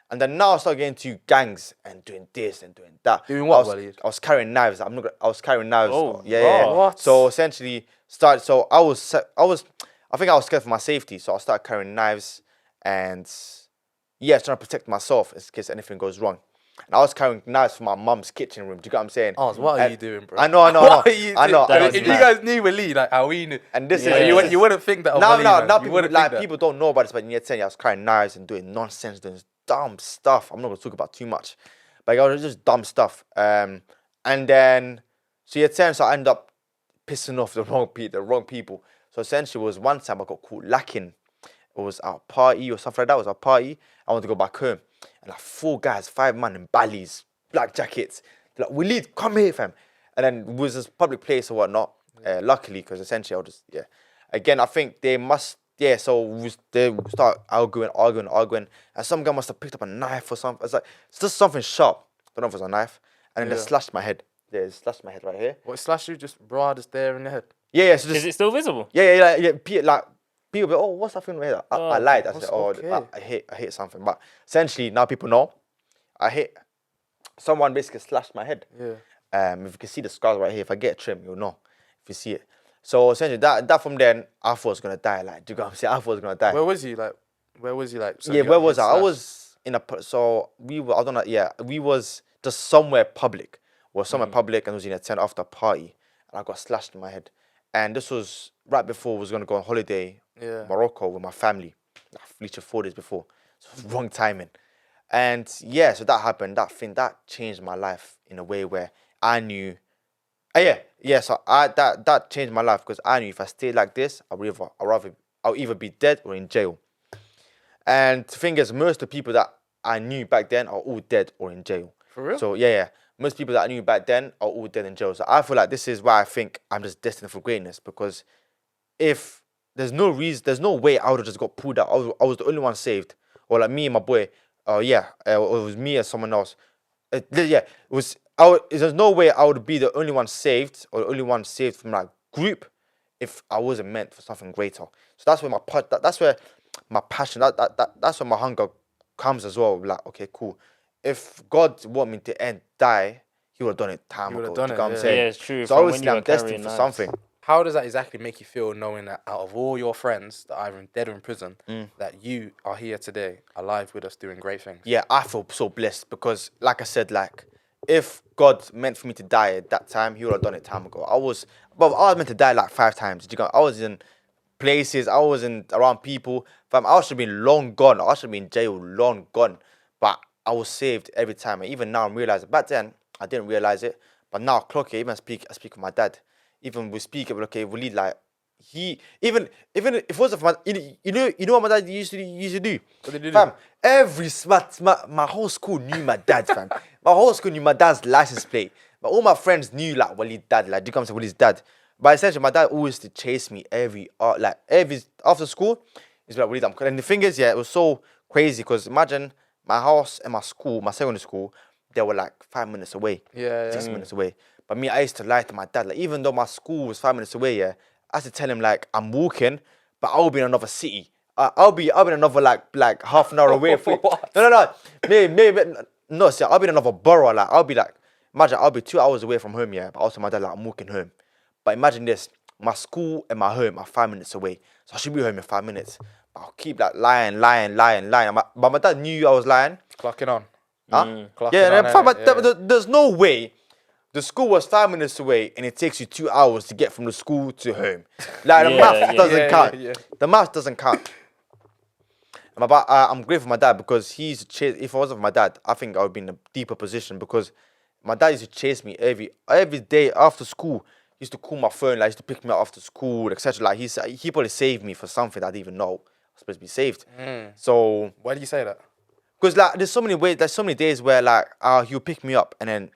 And then now I start getting into gangs and doing this and doing that. Doing what, I was carrying knives. I was carrying knives. Oh, yeah. what? So essentially, I think I was scared for my safety. So I started carrying knives and yeah, trying to protect myself in case anything goes wrong. And I was carrying knives from my mum's kitchen room. Do you get what I'm saying? Oh, so what are you doing, bro? I know. What are you doing? I know. If you guys knew Walid, like how we knew, and this is you wouldn't think that. Of Walid, now you people like people don't know about this, but in year 10, I was carrying knives and doing nonsense, doing dumb stuff. I'm not gonna talk about too much, but I was just dumb stuff. And then so year 10, so I ended up pissing off the wrong people. So essentially, it was one time I got caught lacking. It was our party or something like that. It was our party. I wanted to go back home, and like 4 guys, 5 man in ballies, black jackets. They're like, Walid, come here, fam. And then it was this public place or whatnot. Luckily, because essentially I was just Again, I think they must So they start arguing, and some guy must have picked up a knife or something. It's like it's just something sharp. Don't know if it was a knife, and then they slashed my head. Yeah, they slashed my head right here. What slashed you? Just just there in the head. Yeah. So just, is it still visible? Yeah. Like people be, oh, what's that thing in my head? I lied. I said, okay. I hit something. But essentially, now people know I hit. Someone basically slashed my head. Yeah. If you can see the scars right here, if I get a trim, you'll know. If you see it. So essentially, that from then, I thought I was gonna die. Like, do you know what I'm saying? I thought I was gonna die. Where was you? Like, so where was I? I was in a. So we were. I don't know. Yeah, we was just somewhere public. Public, and it was in a tent after a party, and I got slashed in my head. And this was right before I was gonna go on holiday, Morocco with my family. Literally 4 days before. So it was wrong timing. And so that happened. That changed my life in a way where I knew. So that changed my life because I knew if I stayed like this, I'll either be dead or in jail. And the thing is, most of the people that I knew back then are all dead or in jail. For real? So most people that I knew back then are all dead in jail. So I feel like this is why I think I'm just destined for greatness, because if there's no way I would have just got pulled out. I was the only one saved, or like me and my boy. It was me and someone else. There's no way I would be the only one saved or the only one saved from that group if I wasn't meant for something greater. So that's where that's where my passion, that's where my hunger comes as well. Like, okay, cool. If God want me to die, He would have done it time ago. You know what I'm saying? Yeah, it's true. So obviously I'm destined for something. How does that exactly make you feel, knowing that out of all your friends that are either dead or in prison, that you are here today, alive with us, doing great things? Yeah, I feel so blessed because, like I said, if God meant for me to die at that time, He would have done it time ago. I was meant to die like 5 times. I was in places, I was around people. I should have been long gone. I should have been in jail long gone. But I was saved every time. And even now I'm realizing. Back then, I didn't realize it. But now I clock it. Even I speak with my dad. Even we speak, okay, Walid, like, even if it wasn't for my, you know what my dad used to do? What did he do? Fam, my whole school knew my dad, fam. My whole school knew my dad's license plate. But all my friends knew like Walid's dad, like, do you come to Walid's dad? But essentially, my dad always used to chase me every after school. He's like, Walid, I'm coming. And the thing is, it was so crazy because imagine my house and my school, my secondary school, they were like 5 minutes away, 6 minutes away. But me, I used to lie to my dad. Like, even though my school was 5 minutes away, I had to tell him like I'm walking, but I'll be in another city. I'll be in another like half an hour away. No. Maybe no. See, I'll be in another borough. Like, imagine I'll be 2 hours away from home. But also my dad, like, I'm walking home. But imagine this: my school and my home are 5 minutes away, so I should be home in 5 minutes. But I'll keep like lying. But my dad knew I was lying. Clocking on. There's no way. The school was 5 minutes away, and it takes you 2 hours to get from the school to home. Like, the math doesn't count. Yeah. The math doesn't count. I'm grateful for my dad because he used to chase. If it wasn't for my dad, I think I would be in a deeper position because my dad used to chase me every day after school. He used to call my phone, like, he used to pick me up after school, etc. Like, he probably saved me for something I didn't even know I was supposed to be saved. So why do you say that? Because like there's so many days where like he'll pick me up and then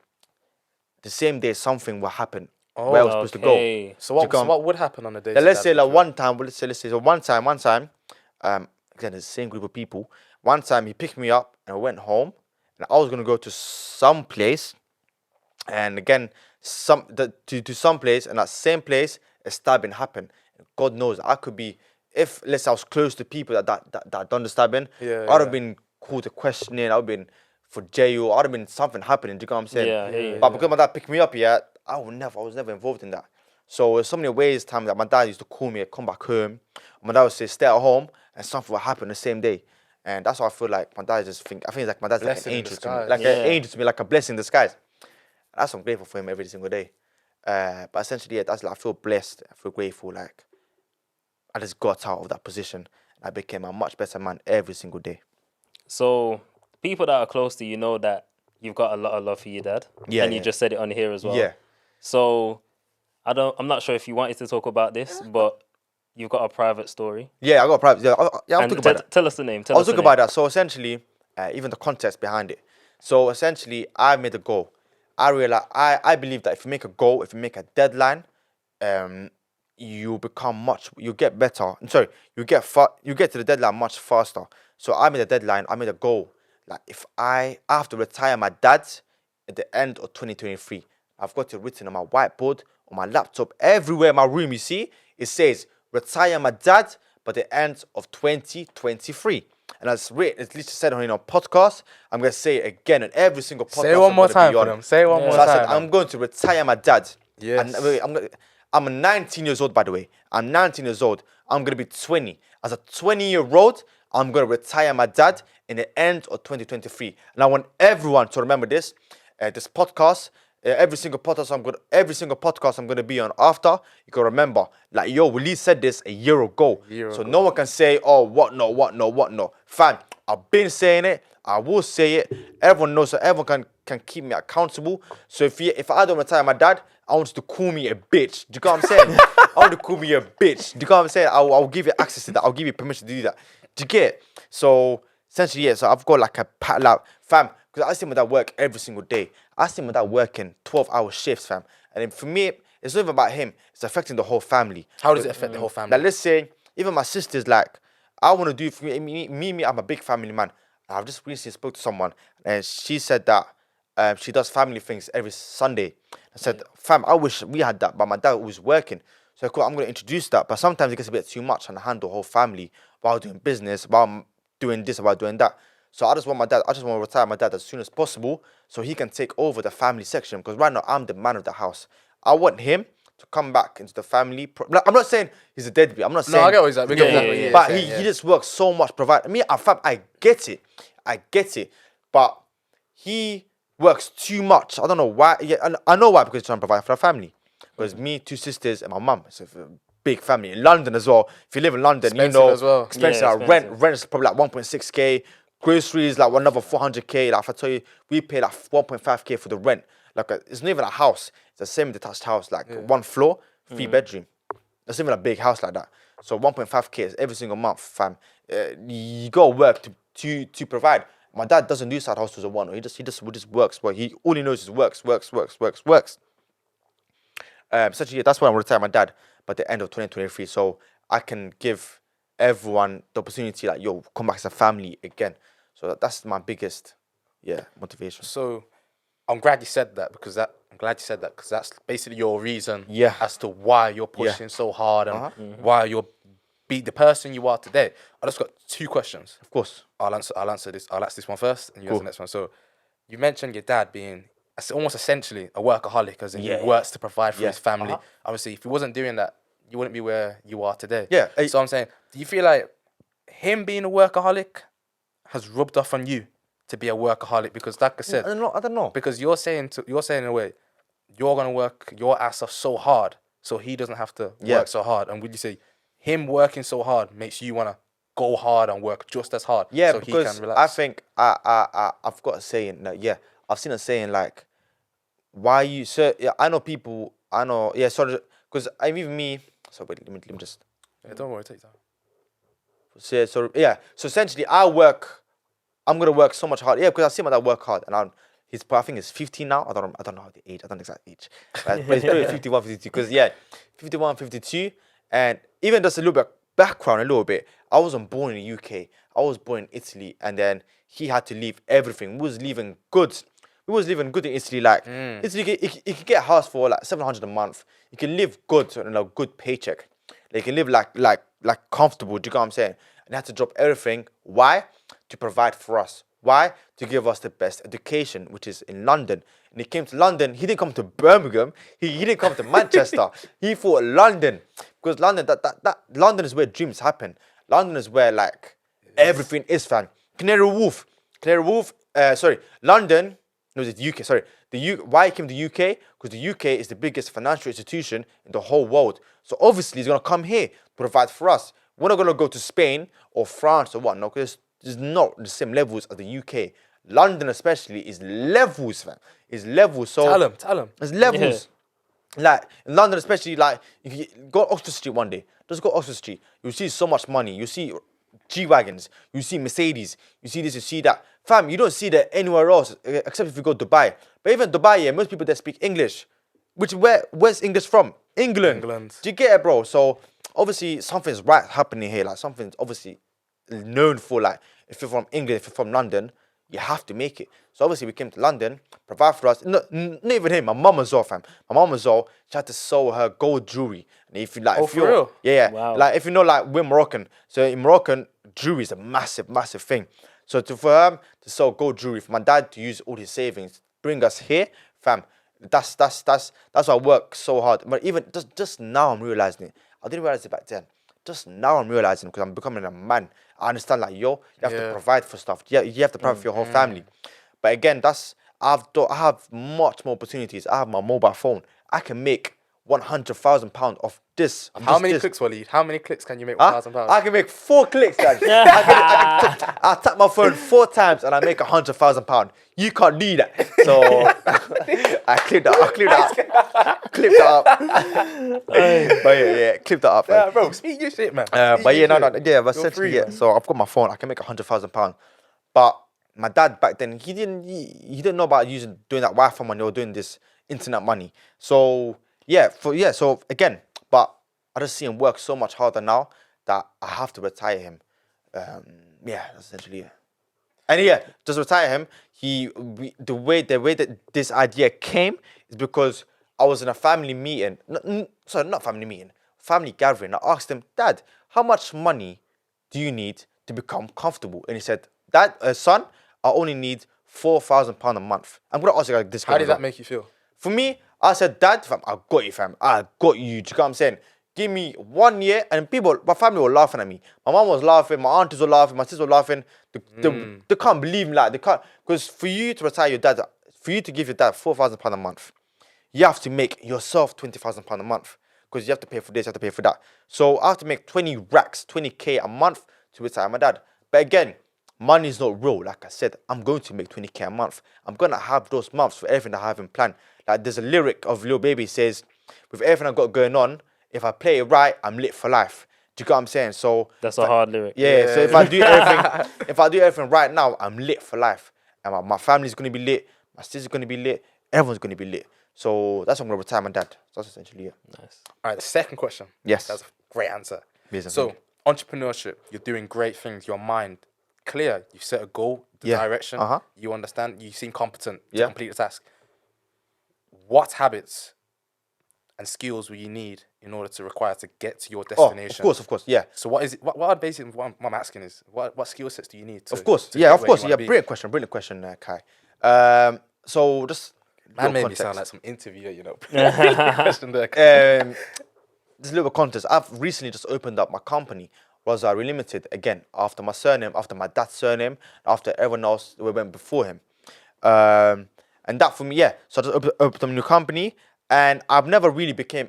the same day something will happen where I was supposed to go. So what would happen on the day? Let's say one time, again, the same group of people. One time he picked me up and I went home and I was gonna go to some place, and again to some place, and that same place a stabbing happened. God knows I could be, if let's say I was close to people that done the stabbing, I'd have been called to questioning, I'd have been for jail, I'd have been something happening. Do you know what I'm saying? But because my dad picked me up, I was never involved in that. So there's so many ways that my dad used to call me and come back home. My dad would say stay at home and something would happen the same day. And that's why I feel like my dad I think it's like my dad's Blessing like an in angel to me. disguise. Like an angel to me, like a blessing in disguise. That's why I'm grateful for him every single day. But essentially, yeah, that's like, I feel blessed. I feel grateful. Like, I just got out of that position. I became a much better man every single day. So, people that are close to you know that you've got a lot of love for your dad. Yeah, And you just said it on here as well. Yeah. So, I'm not sure if you wanted to talk about this, but you've got a private story. Yeah, I got a private. Yeah, I'll talk about that. Tell us the name. I'll talk about that. So essentially, even the context behind it. So essentially, I made a goal. I realized I believe that if you make a goal, if you make a deadline, you get better. You get to the deadline much faster. So I made a deadline. I made a goal. Like if I have to retire my dad at the end of 2023, I've got it written on my whiteboard, on my laptop, everywhere in my room. You see, it says retire my dad by the end of 2023. And as literally said on a podcast, I'm going to say it again on every single podcast. Say it one more time for them. Say it one more time. I said, I'm going to retire my dad. Yes. I'm 19 years old, by the way. I'm 19 years old. I'm going to be 20. As a 20-year-old, I'm going to retire my dad in the end of 2023. And I want everyone to remember this. This podcast, every single podcast I'm going to be on after, you can remember, like, Walid said this a year ago. No one can say, oh, what no. Fam, I've been saying it. I will say it. Everyone knows, so everyone can keep me accountable. So if I don't retire my dad, I want you to call me a bitch. Do you know what I'm saying? I want you to call me a bitch. Do you know what I'm saying? I'll give you access to that. I'll give you permission to do that. Do you get it? So essentially, yeah. So I've got like fam, because I see my dad work every single day. I see my dad working 12-hour shifts, fam. And then for me, it's not even about him. It's affecting the whole family. How does it affect the whole family? Like, let's say, even my sister's like, I want to do for me, I'm a big family man. I've just recently spoke to someone, and she said that she does family things every Sunday. I said, fam, I wish we had that, but my dad was working. So cool, I'm going to introduce that. But sometimes it gets a bit too much and I handle the whole family while doing business, while doing this, while doing that. So I just want to retire my dad as soon as possible so he can take over the family section. Because right now, I'm the man of the house. I want him to come back into the family. I'm not saying he's a deadbeat. I'm not saying... No, I get what he's like. But he just works so much. I get it. But he works too much. I don't know why. Yeah, I know why, because he's trying to provide for the family. Because me, 2 sisters, and my mum. It's a big family. In London as well. If you live in London, expensive, you know... as well. Expensive. Yeah, Rent is probably like 1.6k. Groceries, like another 400k. Like if I tell you, we pay like 1.5k for the rent. Like it's not even a house. It's a semi-detached house, like 1 floor, 3 bedroom. It's not even a big house like that. So 1.5k is every single month, fam. You gotta work to provide. My dad doesn't do side hustles or one. He just works. Well, all he knows is works. Essentially, that's why I'm retiring my dad by the end of 2023. So I can give everyone the opportunity, like, yo, come back as a family again. So that's my biggest, motivation. So I'm glad you said that because that's basically your reason as to why you're pushing so hard and why you're be the person you are today. I just got 2 questions. Of course. I'll answer this. I'll ask this one first and you answer the next one. So you mentioned your dad being almost essentially a workaholic, as in he works to provide for his family. Obviously, if he wasn't doing that, you wouldn't be where you are today. Yeah. So I'm saying, do you feel like him being a workaholic has rubbed off on you to be a workaholic? Because like I said, I don't know. Because you're saying in a way, you're gonna work your ass off so hard, so he doesn't have to work so hard. And would you say him working so hard makes you wanna go hard and work just as hard? Yeah, so because he can relax? I think I've got a saying that I've seen a saying like, why you I know people sorry, because even me. So wait, let me just. Yeah, don't worry, take time. So essentially, I'm gonna work so much hard. Yeah, because I see my dad work hard, and I think he's 15 now. I don't know the age. I don't know exact age, but he's probably 51, 52. Because 51, 52, and even just a little bit background, a little bit. I wasn't born in the UK. I was born in Italy, and then he had to leave everything. We was living good in Italy. Like Italy, you can get a house for like 700 a month. You can live good on a good paycheck. They can live like comfortable. Do you know what I'm saying? And they had to drop everything. Why? To provide for us. Why? To give us the best education, which is in London. And he came to London. He didn't come to Birmingham. He didn't come to Manchester. He thought London, because London is where dreams happen. London is where Everything is, fam. Canary Wharf. London. No, it's the UK. Sorry. Why he came to the UK? Because the UK is the biggest financial institution in the whole world. So obviously he's gonna come here to provide for us. We're not gonna go to Spain or France or whatnot, because it's not the same levels as the UK. London especially is levels, fam. Is levels. So Tell him. It's levels. Like in London, especially, like if you go Oxford Street one day, just go Oxford Street. You see so much money. You see G-wagons. You see Mercedes. You see this. You see that. Fam, you don't see that anywhere else except if you go to Dubai. But even Dubai, yeah, most people that speak English. Where's English from? England. Do you get it, bro? So obviously something's right happening here. Like something's obviously known for. Like if you're from England, if you're from London, you have to make it. So obviously we came to London, provide for us. Not even him, my mum as well, fam. My mum as well, she had to sew her gold jewelry. And if you like, for real? Yeah. Wow. Like if you know, like we're Moroccan. So in Moroccan, jewelry is a massive, massive thing. So for her to sew gold jewelry, for my dad to use all his savings, bring us here, fam. That's why I work so hard. But even just now I'm realizing it. I didn't realize it back then. Just now I'm realizing, because I'm becoming a man. I understand, like, you have to provide for stuff. You have to provide for your whole family. But again, I have much more opportunities. I have my mobile phone. I can make £100,000 off this. How many clicks, Walid? How many clicks can you make £1,000? I can make 4 clicks, Dad. I tap my phone 4 times and I make £100,000. You can't do that. So I clipped that up. Clipped that up. But yeah, clipped that up. Yeah, bro, speak your shit, man. But essentially, yeah. So I've got my phone. I can make £100,000. But my dad back then, he didn't know about doing that Wi-Fi money or doing this internet money. So so again, but I just see him work so much harder now that I have to retire him. That's essentially it. And just retire him. The way that this idea came is because I was in a family meeting. Not family meeting, family gathering. I asked him, Dad, how much money do you need to become comfortable? And he said, Dad, son, I only need £4,000 a month. I'm gonna ask you like this. How did that make you feel? For me, I said, Dad, fam, I got you, fam. I got you. Do you get what I'm saying? Give me 1 year, and my family were laughing at me. My mom was laughing, my aunties were laughing, my sisters were laughing. They can't believe me, like, they can't. Because for you to retire your dad, for you to give your dad £4,000 a month, you have to make yourself £20,000 a month. Because you have to pay for this, you have to pay for that. So I have to make 20k a month to retire my dad. But again, money is not real. Like I said, I'm going to make 20k a month. I'm going to have those months for everything I have in plan. Like there's a lyric of Lil Baby says, with everything I've got going on, if I play it right, I'm lit for life. Do you get what I'm saying? So that's a hard lyric. Yeah. So if I do everything, right now, I'm lit for life. And my family's gonna be lit, my sister's gonna be lit, everyone's gonna be lit. So that's why I'm gonna retire my dad. So that's essentially it. Nice. All right, the second question. Yes. That's a great answer. Amazing. So entrepreneurship, you're doing great things. Your mind clear. You set a goal, the direction. You understand. You seem competent to complete the task. What habits and skills will you need in order to get to your destination? Of course, yeah. So what is it? What basically what I'm asking is what skill sets do you need? Of course. Brilliant question, Kai. So just man made me sound like some interviewer, you know. Question there. This little context. I've recently just opened up my company, Rosary Limited, again after my surname, after my dad's surname, after everyone else that went before him. And that for me, so I just opened up a new company. And I've never really been a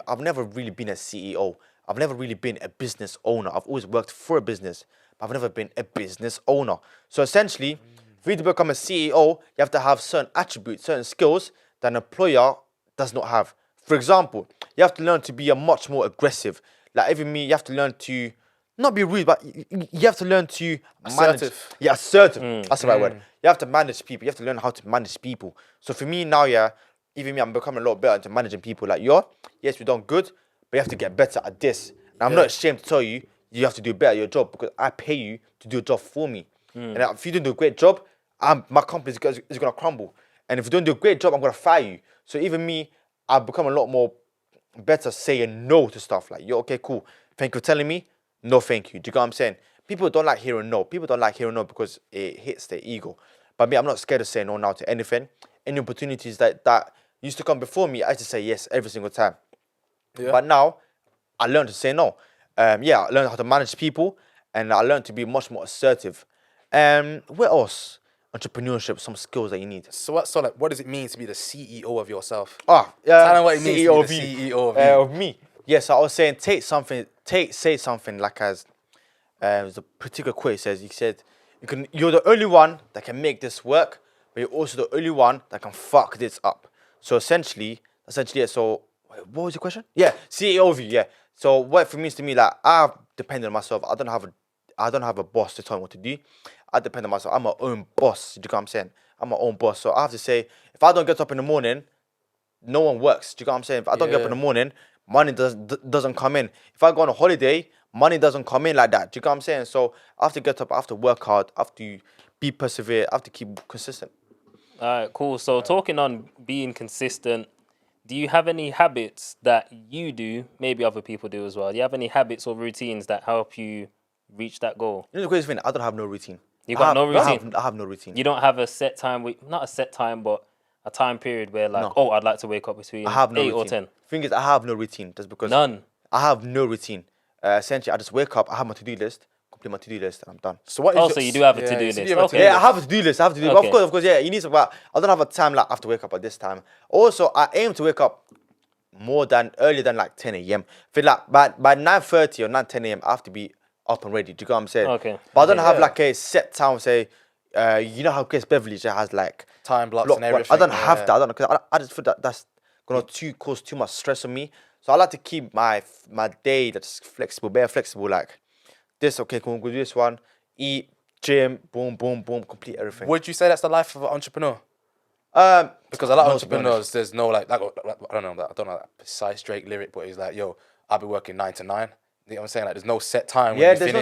CEO. I've never really been a business owner. I've always worked for a business, but I've never been a business owner. So essentially, for you to become a CEO, you have to have certain attributes, certain skills that an employer does not have. For example, you have to learn to be much more aggressive. Like even me, you have to learn to not be rude, but you have to learn to manage. Assertive. That's the right word. You have to manage people. You have to learn how to manage people. So for me now, even me, I'm becoming a lot better into managing people. Like, yes, we've done good, but you have to get better at this. And I'm not ashamed to tell you, you have to do better at your job because I pay you to do a job for me. And if you don't do a great job, my company is going to crumble. And if you don't do a great job, I'm going to fire you. So even me, I've become a lot more better saying no to stuff. Like, okay, cool. Thank you for telling me. No, thank you. Do you get what I'm saying? People don't like hearing no. People don't like hearing no because it hits their ego. But me, I'm not scared to say no now to anything. Any opportunities that used to come before me, I used to say yes every single time. But now, I learned to say no. I learned how to manage people. and I learned to be much more assertive. What else? Entrepreneurship, some skills that you need. So what does it mean to be the CEO of yourself? Tell them what it means CEO to be the CEO of you. Of me. Yes, I was saying say something like as there's a particular quote says, you're the only one that can make this work, but you're also the only one that can fuck this up. So essentially, so what was your question? Yeah, CEO of you, yeah. So what it means to me, like, I depend on myself. I don't have a boss to tell me what to do. I depend on myself. I'm my own boss. Do you know what I'm saying? I'm my own boss. So I have to say, if I don't get up in the morning, no one works. Do you know what I'm saying? If I don't get up in the morning, money doesn't come in. If I go on a holiday, money doesn't come in like that. Do you know what I'm saying? So I have to get up, I have to work hard, I have to be perseverant, I have to keep consistent. All right, cool. So talking on being consistent, do you have any habits that you do, maybe other people do as well? Do you have any habits or routines that help you reach that goal? You know the crazy thing, I don't have no routine. You got no routine? I have no routine. You don't have a set time, not a set time, but a time period where like, I'd like to wake up between 8 or 10. Thing is, I have no routine just because. None. I have no routine. Essentially, I just wake up, I have my to-do list, complete my to-do list, and I'm done. So what? So you do have a to-do list? Okay. Yeah, I have a to-do list. Okay. Of course. Yeah, you need to. But I don't have a time like I have to wake up at this time. Also, I aim to wake up earlier than like 10 a.m. Feel like by 9:30 or 9:10 a.m. I have to be up and ready. Do you know what I'm saying? Okay. But I don't have like a set time. Say, you know how Chris Beverly just has like time blocks and everything. I don't have that. I don't know, because I just feel that's gonna cause too much stress on me. So I like to keep my day that's flexible, bare flexible. Like this, okay, cool, go do this one, eat, gym, boom, boom, boom, complete everything. Would you say that's the life of an entrepreneur? Because a lot of entrepreneurs, there's no like I don't know that precise Drake lyric, but he's like, yo, I'll be working 9 to 9. You know what I'm saying? Like, there's no set time. Yeah, when you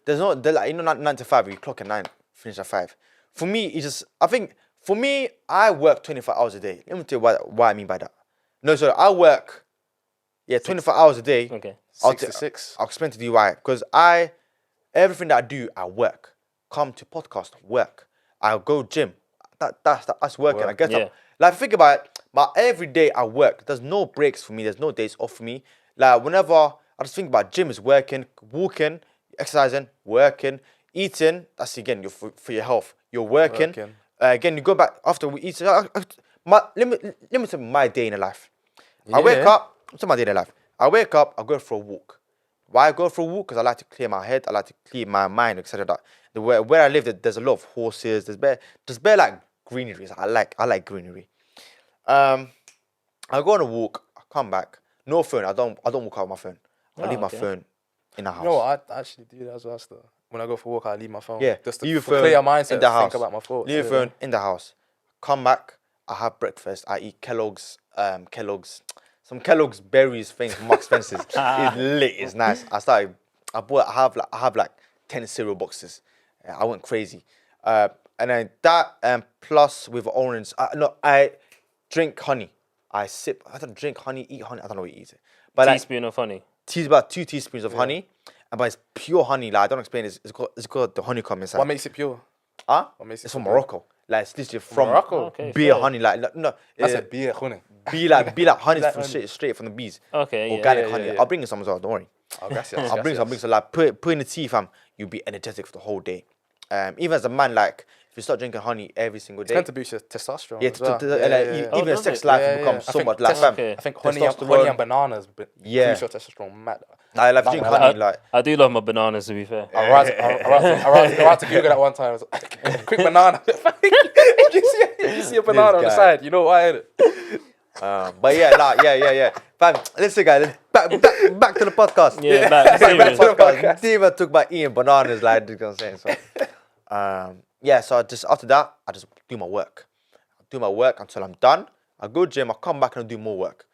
there's no like, you know, 9 to 5. You clock at 9, finish at 5. For me, it's just for me, I work 24 hours a day. Let me tell you what I mean by that. No, sorry, I work. Yeah, 24 hours a day. Okay. 6 to 6. I'll explain to you why. Because everything that I do, I work. Come to podcast, work. I'll go gym. That's working. I get up. Like, think about it. My every day I work. There's no breaks for me. There's no days off for me. Like, whenever I just think about gym is working, walking, exercising, working, eating. That's again for your health. You're working. Again, you go back after we eat. Let me tell you my day in life. I wake up. What's my day in life? I wake up, I go for a walk. Why I go for a walk? Because I like to clear my head, I like to clear my mind, etc. Where I live, there's a lot of horses. There's bare like greenery. I like greenery. I go on a walk. I come back. No phone. I don't walk out with my phone. I leave my phone in the house. No, I actually do that as well. Still, when I go for a walk, I leave my phone. Yeah, just to clear your mindset. In the house. Think about my thoughts. Leave your phone in the house. Come back. I have breakfast. I eat some Kellogg's berries thing from Marks Spencer's. It's lit. It's nice. I have like 10 cereal boxes. I went crazy. And then that plus with orange. I drink honey. I don't drink honey, eat honey. I don't know what you eat it. But teaspoon of honey. About 2 teaspoons of honey. But it's pure honey. Like, I don't explain it. It's called the honeycomb inside. What makes it pure? Huh? What makes it it's from Morocco. Like, it's literally from Morocco. Beer honey. Like, no. That's a beer honey. Be like honey from straight from the bees. Okay, organic honey. Yeah. I'll bring you some as well. Don't worry. Oh, gracias. I'll bring some. Like, put in the tea, fam. You'll be energetic for the whole day. Even as a man, like, if you start drinking honey every single day, it's going to boost your testosterone. Yeah, as well. Even your sex life becomes so much like, fam. I think honey and bananas boost your testosterone mad. I love drinking honey. Like, I do love my bananas, to be fair. I had to Google that one time. I was like, quick banana. you see a banana on the side. You know why? But yeah. Fam, listen, guys. Back to the podcast. Yeah, back to the podcast. Diva talk about eating bananas, like, you know what I'm saying. So, yeah. So just after that, I just do my work. I do my work until I'm done. I go gym. I come back and I do more work.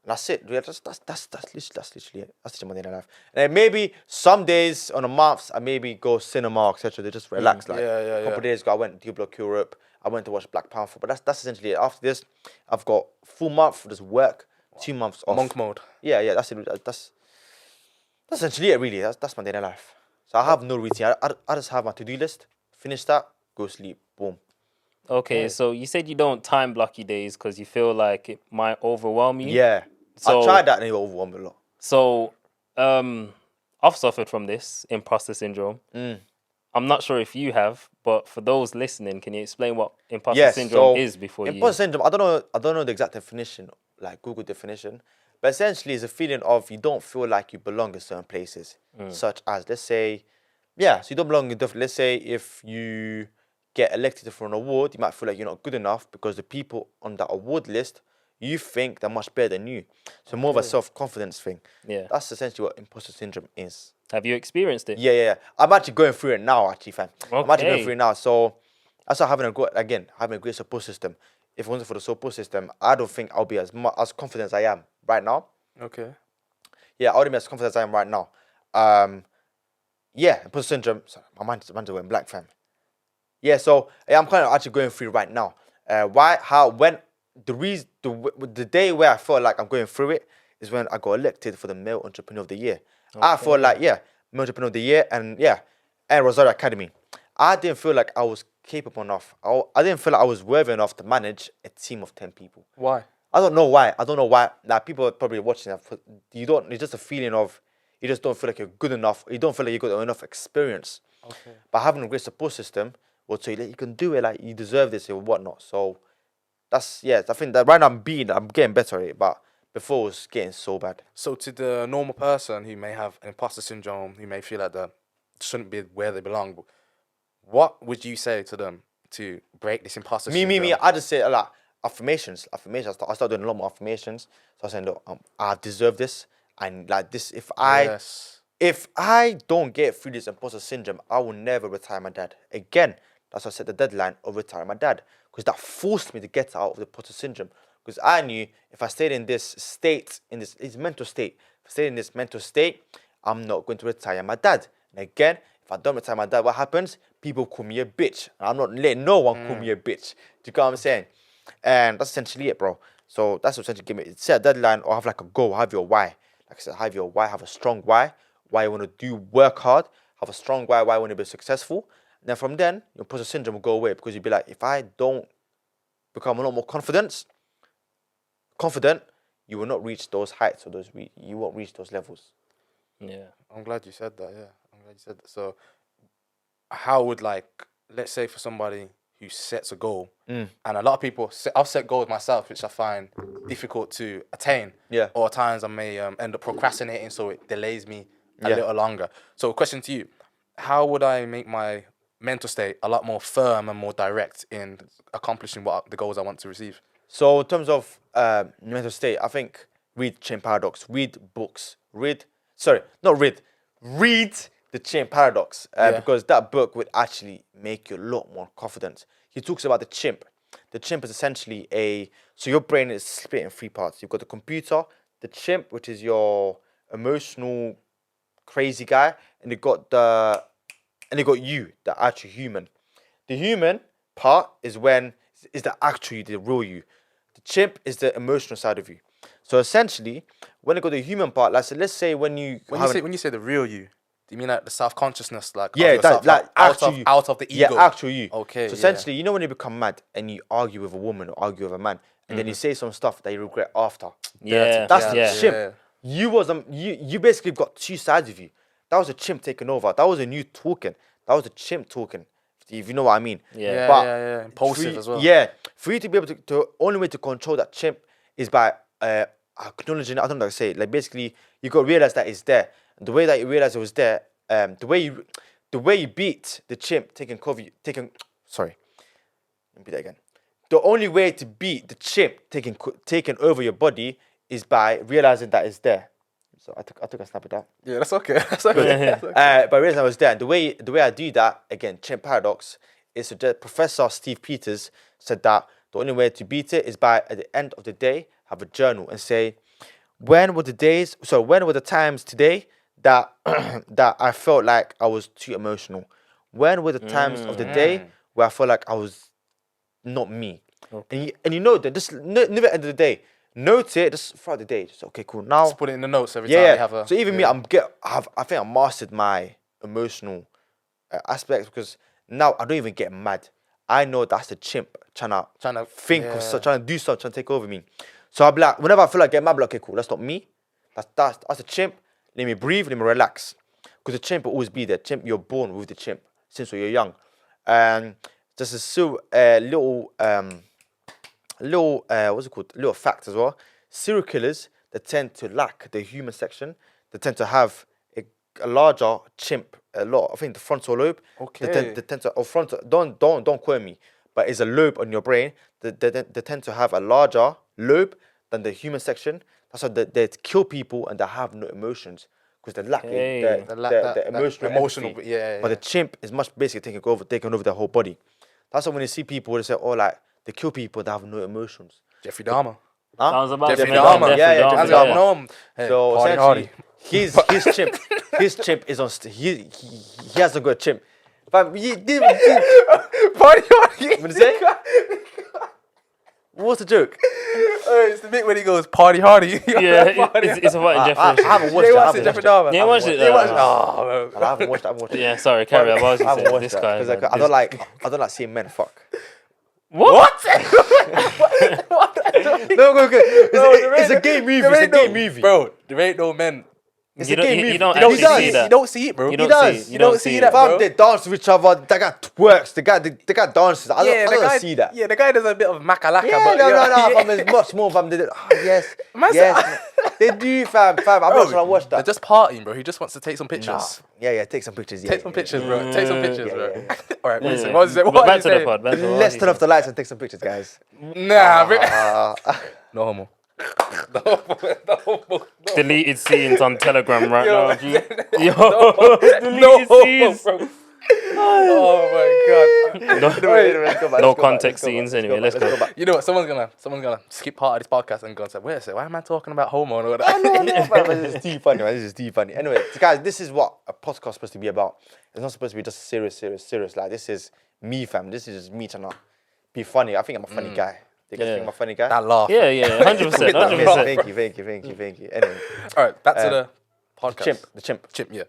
And that's it. That's literally it. That's my day in life. And maybe some days on a month, I maybe go cinema, etc. They just relax. Like a couple of days ago, I went to Block Europe. I went to watch Black Panther. But that's essentially it. After this, I've got full month for this work, 2 months off. Monk mode. Yeah. That's it. That's essentially it. Really. That's my day in life. So I have no routine. I just have my to-do list. Finish that. Go sleep. Boom. Okay, so you said you don't time block your days because you feel like it might overwhelm you. Yeah. So, I tried that and it overwhelmed me a lot. So, I've suffered from this imposter syndrome. I'm not sure if you have, but for those listening, can you explain what imposter syndrome is before you? Imposter syndrome, I don't know the exact definition, like Google definition, but essentially it's a feeling of you don't feel like you belong in certain places, such as, let's say, so you don't belong in different, let's say if you get elected for an award, you might feel like you're not good enough because the people on that award list, you think they're much better than you. So more of a self-confidence thing. Yeah. That's essentially what imposter syndrome is. Have you experienced it? Yeah. I'm actually going through it now, actually, fam. Okay. I'm actually going through it now. So that's why having a great support system. If it wasn't for the support system, I don't think I'll be as confident as I am right now. Okay. Yeah, I wouldn't be as confident as I am right now. Imposter syndrome. Sorry, my mind's went blank, fam. Yeah, so I'm kind of actually going through it right now. The day where I felt like I'm going through it is when I got elected for the Male Entrepreneur of the Year. Okay. I felt like, Male Entrepreneur of the Year and Rosario Academy. I didn't feel like I was capable enough. I didn't feel like I was worthy enough to manage a team of 10 people. Why? I don't know why. Like, people are probably watching that. It's just a feeling of, you just don't feel like you're good enough. You don't feel like you got enough experience. Okay. But having a great support system will tell you that you can do it, like you deserve this or whatnot. So that's, I think that right now I'm getting better at it, but before it was getting so bad. So to the normal person who may have imposter syndrome, who may feel like they shouldn't be where they belong, what would you say to them to break this imposter syndrome? Me, I just say a lot. Affirmations. I started doing a lot more affirmations. So I was saying, look, I deserve this. And like this, if I don't get through this imposter syndrome, I will never retire my dad. Again, that's why I set the deadline of retiring my dad. Because that forced me to get out of the imposter syndrome. Because I knew if I stayed in this state, in this mental state, I'm not going to retire my dad. And again, if I don't retire my dad, what happens? People call me a bitch. And I'm not letting no one call me a bitch. Do you get what I'm saying? And that's essentially it, bro. So that's essentially set a deadline or have like a goal, have your why. Like I said, have your why, have a strong why you want to work hard, have a strong why you want to be successful. And then from then, your imposter syndrome will go away because you'll be like, if I don't become a lot more confident, you will not reach those heights or you won't reach those levels. Yeah, I'm glad you said that. So how would, like, let's say for somebody who sets a goal, and a lot of people, I've set goals myself, which I find difficult to attain. Yeah. Or at times I may end up procrastinating, so it delays me a little longer. So question to you, how would I make my mental state a lot more firm and more direct in accomplishing the goals I want to receive? So in terms of mental state, I think read Chain Paradox, read books, read The Chain Paradox, because that book would actually make you a lot more confident. He talks about the chimp. The chimp is essentially so your brain is split in three parts. You've got the computer, the chimp, which is your emotional crazy guy, and you got you, the actual human. The human part is the actual you, the real you. The chimp is the emotional side of you. So essentially, when you got the human part, let's say when you say the real you, do you mean like the self-consciousness, like out of the ego? Yeah, actual you. Okay. So essentially, you know when you become mad and you argue with a woman or argue with a man, and then you say some stuff that you regret after. Yeah, that's the chimp. You basically got two sides of you. That was a chimp taking over. That wasn't you talking. That was a chimp talking. If you know what I mean. Yeah. Impulsive as well. Yeah. For you to be able to only way to control that chimp is by acknowledging. I don't know how to say it. Like basically, you got to realize that it's there. The way that you realize it was there, the way you beat the chimp sorry, let me beat that again. The only way to beat the chimp taking over your body is by realizing that it's there. So I took a snap at that. Yeah, that's okay. That's okay. But realizing I was there, and the way I do that, again, Chain Paradox, is that Professor Steve Peters said that the only way to beat it is by, at the end of the day, have a journal and say, when were the times today that that I felt like I was too emotional? When were the times of the day where I felt like I was not me? Okay. And you know that just near the end of the day, note it just throughout the day. Just okay, cool. Now just put it in the notes every time you have a. So even me, I think I mastered my emotional aspects because now I don't even get mad. I know that's the chimp trying to think or trying to do something, trying to take over me. So whenever I feel like getting mad, I'm like, okay, cool, that's not me. That's a chimp. Let me breathe, let me relax. Because the chimp will always be there. Chimp, you're born with the chimp since you're young. And just a little what's it called? Little fact as well. Serial killers, they tend to lack the human section. They tend to have a larger chimp. A lot. I think the frontal lobe. Okay. They tend to frontal. Don't quote me. But it's a lobe on your brain. They tend to have a larger lobe than the human section. That's why they kill people and they have no emotions because they're lacking the emotional. Yeah. But the chimp is much basically taking over their whole body. That's why when you see people, they say, "Oh, like they kill people, they have no emotions." Jeffrey Dahmer. Huh? I was about Jeffrey to Dahmer. Jeffrey Dahmer. Know him. Hey, so essentially, his chimp is on. He hasn't got a chimp. But he did. Party hardy. What did you say? What's the joke? It's the bit when he goes party hardy. It's about Jeffrey. I haven't watched it. Jeffrey Dahmer. Yeah, watch it. I haven't watched it. Yeah, sorry, carry on. I haven't watched this that guy. because I don't like seeing men fuck. What? No, go. It's a gay movie. It's a gay movie, bro. There ain't no men. You don't actually see that. You don't see it, bro. You don't see that, bro. Fam, they dance with each other. They got twerks. They got dances. I don't see that. Yeah, the guy does a bit of makalaka. Yeah, but no, fam. There's much more, fam. Yes. They do, fam. I'm not trying to watch that. They're just partying, bro. He just wants to take some pictures. Yeah, take some pictures. Take some pictures, bro. Take some pictures, bro. All right, Yeah. what was it? What Back to you the pod. Let's turn off the lights and take some pictures, guys. Nah, bro. No homo. Deleted scenes on Telegram right now. G. Yo, No deleted homo, scenes. bro. Oh my god. No context scenes anyway. Let's go. You know what? Someone's gonna skip part of this podcast and go and say, wait a second, why am I talking about homo and all that? No, man. This is too funny, man. This is too funny. Anyway, guys, this is what a podcast is supposed to be about. It's not supposed to be just serious. Like, this is me, fam. This is just me trying to be funny. I think I'm a funny guy. You guys think I'm a funny guy? That laugh. Yeah, 100%. Thank you. Anyway. All right, back to the podcast. The chimp. Yeah.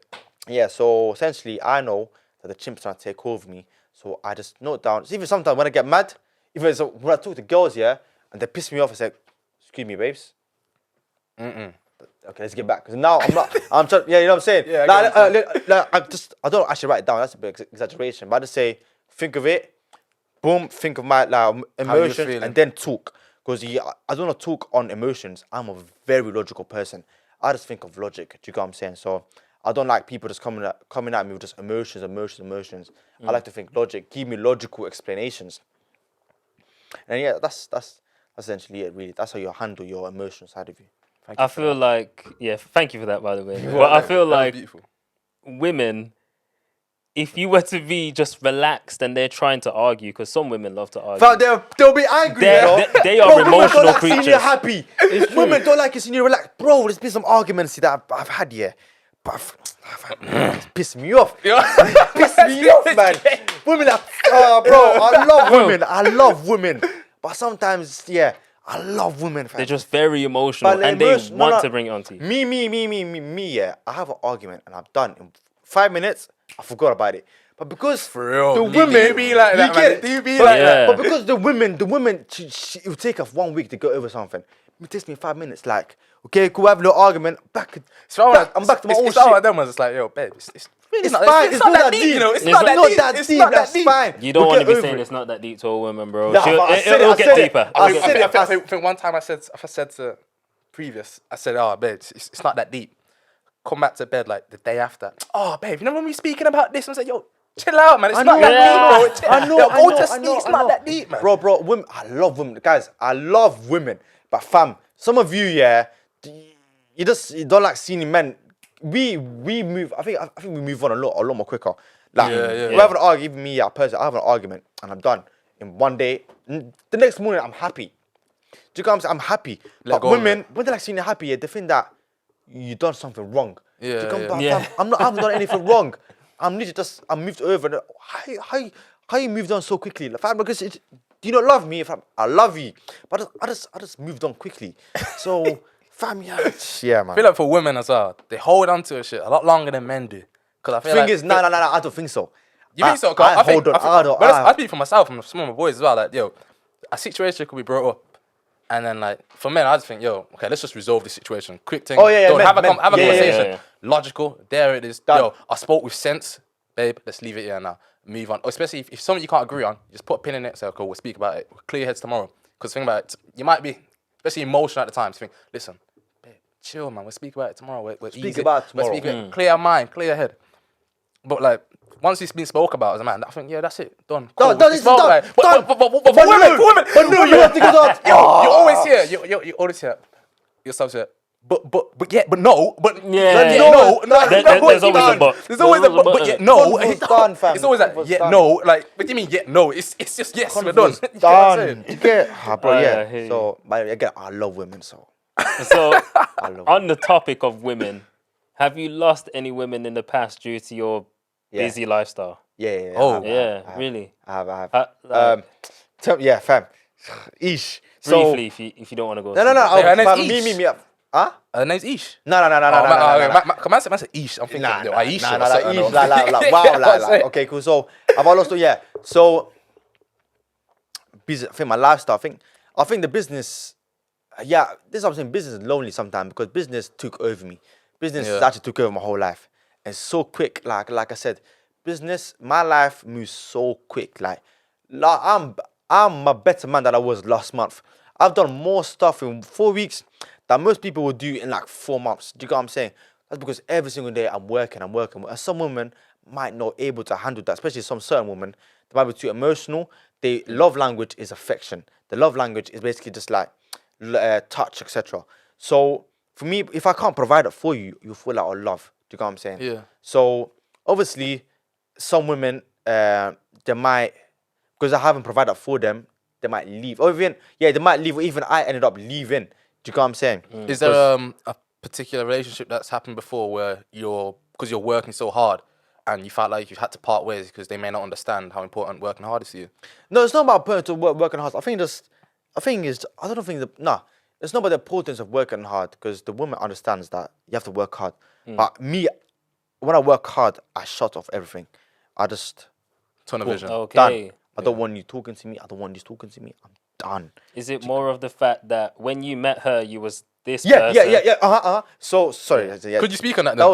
Yeah, so essentially, I know that the chimp's trying to take over me. So I just note down. Even sometimes when I get mad, even so when I talk to girls, yeah, and they piss me off, I say, excuse me, babes. Okay, let's get back. Because now I'm trying, yeah, you know what I'm saying? Yeah, I don't actually write it down. That's a bit exaggeration. But I just say, think of it. Boom, think of my emotions and then talk. Because I don't want to talk on emotions. I'm a very logical person. I just think of logic. Do you get what I'm saying? So I don't like people just coming at me with just emotions. I like to think logic. Give me logical explanations. And yeah, that's essentially it, really. That's how you handle your emotional side of you. I feel like, thank you for that, by the way. But I feel like women, if you were to be just relaxed and they're trying to argue, because some women love to argue. They'll be angry. They are emotional creatures. Women don't like seeing you happy. Women don't like seeing you relaxed. Bro, there's been some arguments that I've had here. But it's pissed me off. Pissed me off, man. Women are, bro, I love women. But sometimes, I love women. Fam. They're just very emotional and they want to bring it onto you. Me, yeah. I have an argument and I'm done. In 5 minutes, I forgot about it. But because for real, the women be like that, man. Do you be like that? But because the women, it will take us 1 week to go over something. It takes me 5 minutes. Like, okay, cool, have a little argument. I'm back to my old shit. It's all like them ones. It's like, yo, babe, it's fine. It's not that deep. You know, it's not that deep. That's fine. You don't want to be saying it's not that deep to a woman, bro. Nah, It'll get deeper. I think one time I said to previous, I said, oh, babe, it's not that deep. Come back to bed like the day after. Oh, babe, you know when we speaking about this? I said, yo, chill out, man. It's not that deep, bro. I know. Go to sleep. It's not that deep, man. Bro, women. I love women, guys. I love women. But fam, some of you, you don't like seeing men. We move. I think we move on a lot more quicker. Like, we have an argument. Even me, personally, I have an argument and I'm done in 1 day. The next morning, I'm happy. Do you know what I'm saying? I'm happy. But women, when they like seeing you happy, they think that you done something wrong. Yeah. I haven't done anything wrong. I'm literally I moved over. How you moved on so quickly? Like, fam, because do you not love me? I love you, but I just moved on quickly. So, fam, yeah, man. I feel like for women as well, they hold on to a shit a lot longer than men do. Because I feel thing is, no, I don't think so. You think so? I speak for myself and some of my boys as well. Like, yo, a situation could be brought up, And then like for men, I just think, yo, okay, let's just resolve this situation. Quick thing. Oh yeah, Don't men, have a men. conversation. Yeah. Logical. There it is. Done. Yo, I spoke with sense, babe. Let's leave it here now. Move on. Especially if something you can't agree on, just put a pin in it. Say, okay, we'll speak about it. We'll clear your heads tomorrow. Because think about it, you might be, especially emotional at the time. So think, listen, babe, chill, man. We'll speak about it tomorrow. We'll Speak about it tomorrow. We'll speak clear your mind, clear your head. But like, once it's been spoke about as a man, I think, yeah, that's it. Done. Cool. Done, it's done. Like, but for women, But no, you have to go down. you always hear, you always hear, yourself say, but no, but Yeah. no, There's always a but. There's always a but yet no. It's done, fam. It's always like yeah, no. Like, what do you mean yet no? It's just yes, we're done. You know what I'm Done. saying? You get, bro, I yeah. hear you. So, but again, I love women, so. So, I love on the topic of women, have you lost any women in the past due to your Yeah. busy lifestyle? Yeah. Oh. Yeah, really. I have. Like, Yeah, fam. Eesh. So, briefly, if you don't want to go. no. Hey, her name's Fam, Ish. me. Huh? Her name's Ish. No. Come on, say Ish. I'm thinking, yo, Aisha. Nah, or something, Ish, no. wow, like. Okay, cool. So, have I lost? Yeah. So, I think my lifestyle. I think the business. Yeah, this is what I'm saying. Business is lonely sometimes because business took over me. Business actually took over my whole life, and so quick. Like I said, business. My life moves so quick. Like I'm a better man than I was last month. I've done more stuff in 4 weeks than most people would do in like 4 months. Do you get what I'm saying? That's because every single day I'm working. And some women might not be able to handle that, especially some certain women. They might be too emotional. Their love language is affection. The love language is basically just like touch, etc. So for me, if I can't provide it for you, you fall out of love. Do you get what I'm saying? Yeah. So obviously, some women they might, because I haven't provided for them, they might leave. Or even they might leave. Or even I ended up leaving. Do you get what I'm saying? Is there a particular relationship that's happened before where because you're working so hard and you felt like you had to part ways because they may not understand how important working hard is to you? No, it's not about working hard. It's not about the importance of working hard because the woman understands that you have to work hard. But me, when I work hard, I shut off everything. I just Ton of vision. Okay. done. I don't want you talking to me. I don't want you talking to me. I'm done. Is it more of the fact that when you met her, you was this Yeah. person? So sorry. Yeah. Could you speak on that? That Then?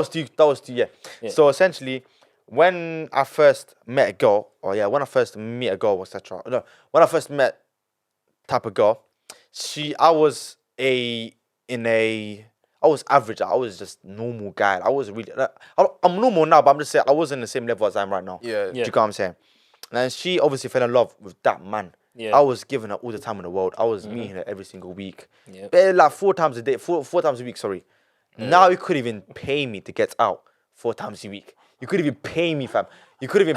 was too. Yeah. So essentially, when I first met a girl, when I first meet a girl, etc. No, when I first met type of girl, I was average. I was just normal guy. I was really. I'm normal now, but I'm just saying I wasn't the same level as I am right now. Yeah. Do you get what I'm saying? And she obviously fell in love with that man. Yeah. I was giving her all the time in the world. I was meeting her every single week. Yeah. But like 4 times a day, four times a week, sorry. Now you couldn't even pay me to get out 4 times a week. You couldn't even pay me, fam. I couldn't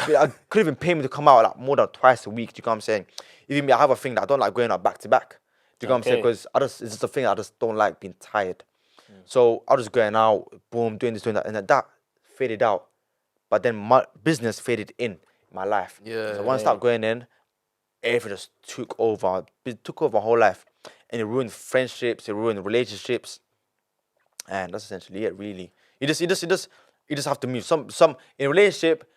even pay me to come out like more than twice a week. Do you know what I'm saying? Even me, I have a thing that I don't like going out back to back. Do you know what I'm saying? Because it's just a thing I just don't like being tired. So I was just going out, boom, doing this, doing that, and then that faded out. But then my business faded in my life. Yeah. So once I started going in, everything just took over. It took over my whole life, and it ruined friendships. It ruined relationships, and that's essentially it. Really, you just have to move. Some in a relationship,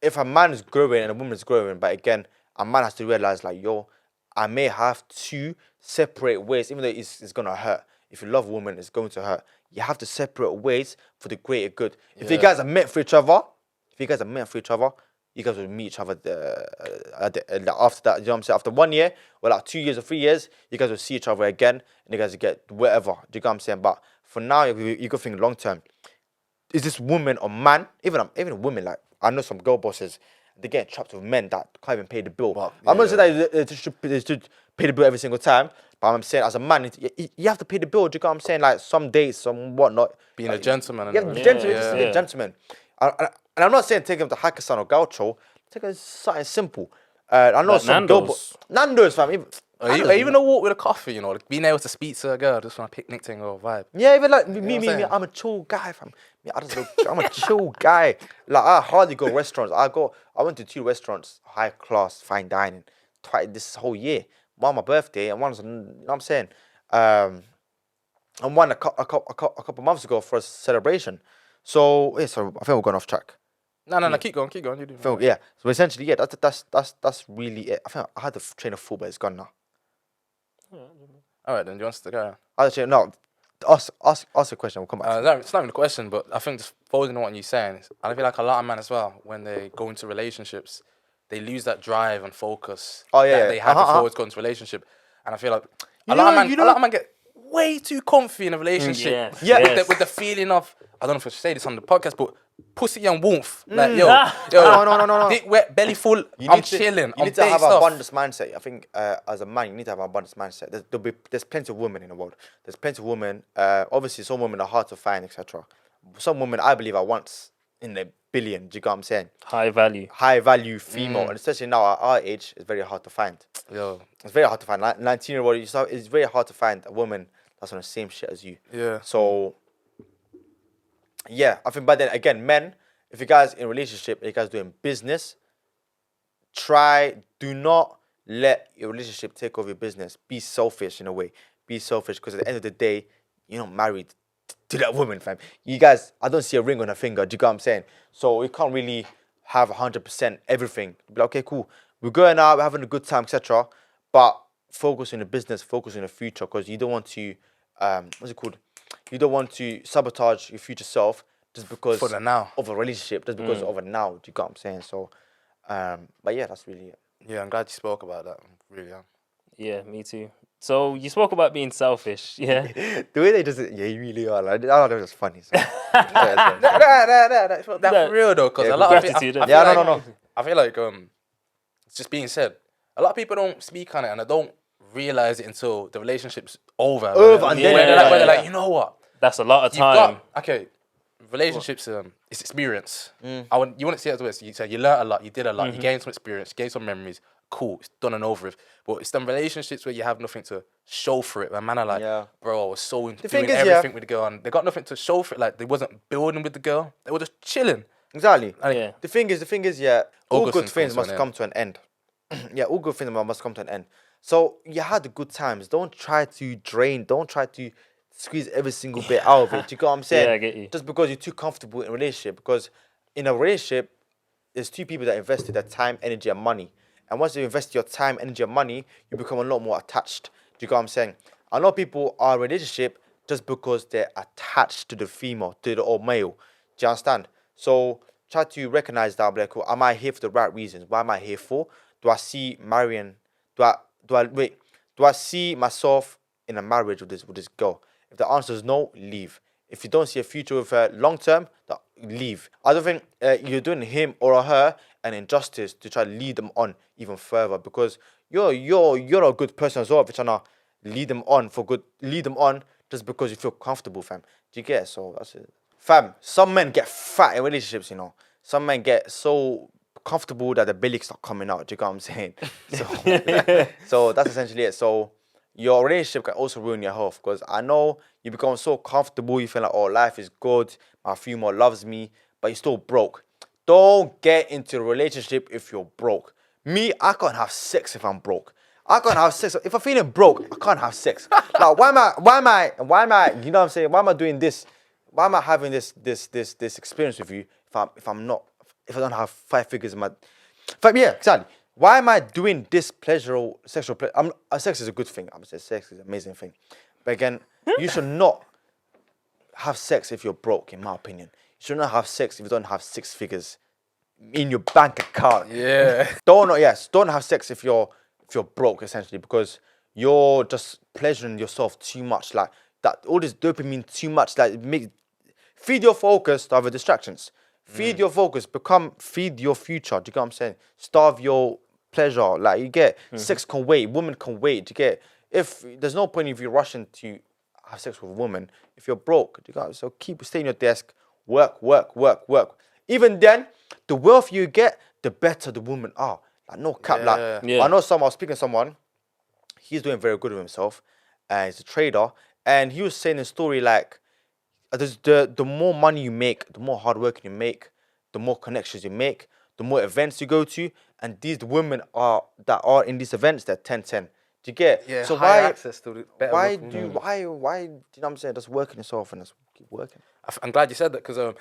if a man is growing and a woman is growing, but again, a man has to realize like, yo, I may have to separate ways, even though it's gonna hurt. If you love a woman, it's going to hurt. You have to separate ways for the greater good. If you guys are meant for each other, you guys will meet each other after that. You know what I'm saying? After 1 year, or like 2 years or 3 years, you guys will see each other again, and you guys will get whatever. Do you get what I'm saying? But for now, you got to think long term. Is this woman or man? Even women, like I know some girl bosses, they get trapped with men that can't even pay the bill. Well, I'm not saying that they should pay the bill every single time, but I'm saying as a man, you have to pay the bill. Do you get what I'm saying? Like some dates, some whatnot. Being a gentleman. Be a gentleman. And I'm not saying take him to Hakkasan or Gaucho. Take him something simple. I know like some Nando's, fam. Even a walk with a coffee, being able to speak to a girl just on a picnic thing or vibe. Yeah, even like me, I'm a chill guy, fam. I'm a chill guy. Like I hardly go restaurants. I went to 2 restaurants, high class, fine dining, twice this whole year. One on my birthday and one's, you know what I'm saying? And one a couple months ago for a celebration. So I think we're going off track. No, keep going. You do. So essentially, that's really it. I think I had to train a foot, but it's gone now. All right, then. Do you want us to go? Actually, no. Ask a question. We'll come back. It's not even a question, but I think just following on what you're saying, I feel like a lot of men as well, when they go into relationships, they lose that drive and focus that they had before it's gone into relationship. And I feel like a lot of men get way too comfy in a relationship. With the feeling of, I don't know if I should say this on the podcast, but pussy and warmth. Like, yo, no. dick wet, belly full, I'm chilling. You need to have an abundance mindset. I think as a man, you need to have an abundance mindset. There's plenty of women in the world. There's plenty of women. Obviously, some women are hard to find, etc. Some women, I believe, are once in a billion. Do you get what I'm saying? High value female, and especially now at our age, it's very hard to find. Yo, it's very hard to find. 19-year-old, it's very hard to find a woman that's on the same shit as you. Yeah. So, yeah, I think. But then again, men, if you guys in a relationship, if you guys doing business, do not let your relationship take over your business. Be selfish in a way. Be selfish, because at the end of the day, you're not married to that woman, fam. You guys, I don't see a ring on her finger. Do you get what I'm saying? So we can't really have 100% everything. Be like, okay, cool. We're going out, we're having a good time, etc. But focus on the business, focus on the future, because you don't want to, what's it called? You don't want to sabotage your future self just because for the now of a relationship, just because of a now. Do you get what I'm saying? So, but yeah, that's really it. Yeah, I'm glad you spoke about that. Really am. Yeah, me too. So you spoke about being selfish, yeah? The way they just, yeah, you really are. Like, I thought it was funny. So. That's for real though, because a lot of people, I feel like it's just being said. A lot of people don't speak on it and they don't realize it until the relationship's over. And then they're like, you know what? That's a lot of time. Relationships, it's experience. You want to see it as well. So you learn a lot, you did a lot, you gained some experience, you gained some memories. Cool, it's done and over with. But it's them relationships where you have nothing to show for it. Where man are like, bro, I was so doing everything with the girl, and they got nothing to show for it. Like they wasn't building with the girl; they were just chilling. Exactly. The thing is, all good things must come to an end. All good things must come to an end. So you had the good times. Don't try to drain. Don't try to squeeze every single bit out of it. Do you get what I'm saying? Yeah, I get you. Just because you're too comfortable in a relationship. Because in a relationship, there's two people that invested their time, energy, and money. And once you invest your time, energy, and money, you become a lot more attached. Do you get what I'm saying? A lot of people are in a relationship just because they're attached to the female, to the old male. Do you understand? So try to recognize that. Like, am I here for the right reasons? What am I here for? Do I see marrying? Do I see myself in a marriage with this girl? If the answer is no, leave. If you don't see a future with her long term, leave. I don't think you're doing him or her an injustice to try to lead them on even further, because you're a good person as well. If you're trying to lead them on just because you feel comfortable, fam. Do you get it? So that's it, fam. Some men get fat in relationships, you know. Some men get so comfortable that the belly start coming out. Do you get what I'm saying? So that's essentially it. So your relationship can also ruin your health, because I know you become so comfortable, you feel like, oh, life is good, my female loves me, but you're still broke. Don't get into a relationship if you're broke. Me, I can't have sex if I'm broke. I can't have sex. If I'm feeling broke, I can't have sex. Like, why am I, you know what I'm saying? Why am I doing this? Why am I having this experience with you if I don't have 5 figures in my... Yeah, exactly. Why am I doing this sexual pleasure? Sex is a good thing. I'm saying sex is an amazing thing. But again, you should not have sex if you're broke, in my opinion. You should not have sex if you don't have 6 figures in your bank account. Yeah. Don't have sex if you're broke, essentially, because you're just pleasuring yourself too much. Like that, all this dopamine too much. Like feed your focus to other distractions. Feed your focus. Feed your future. Do you get what I'm saying? Starve your pleasure. Like, you get sex can wait. Women can wait. Do you get? If there's no point if you're rushing to have sex with a woman if you're broke. Do you get? So stay in your desk. Work. Even then, the wealthier you get, the better the women are. Like, no cap. I know I was speaking to someone. He's doing very good with himself. He's a trader, and he was saying a story like, the more money you make, the more hard work you make, the more connections you make, the more events you go to, and these women that are in these events, they're 10-10. Do you get? Yeah. So access to why do you know what I'm saying? Just working yourself and just keep working. I'm glad you said that, because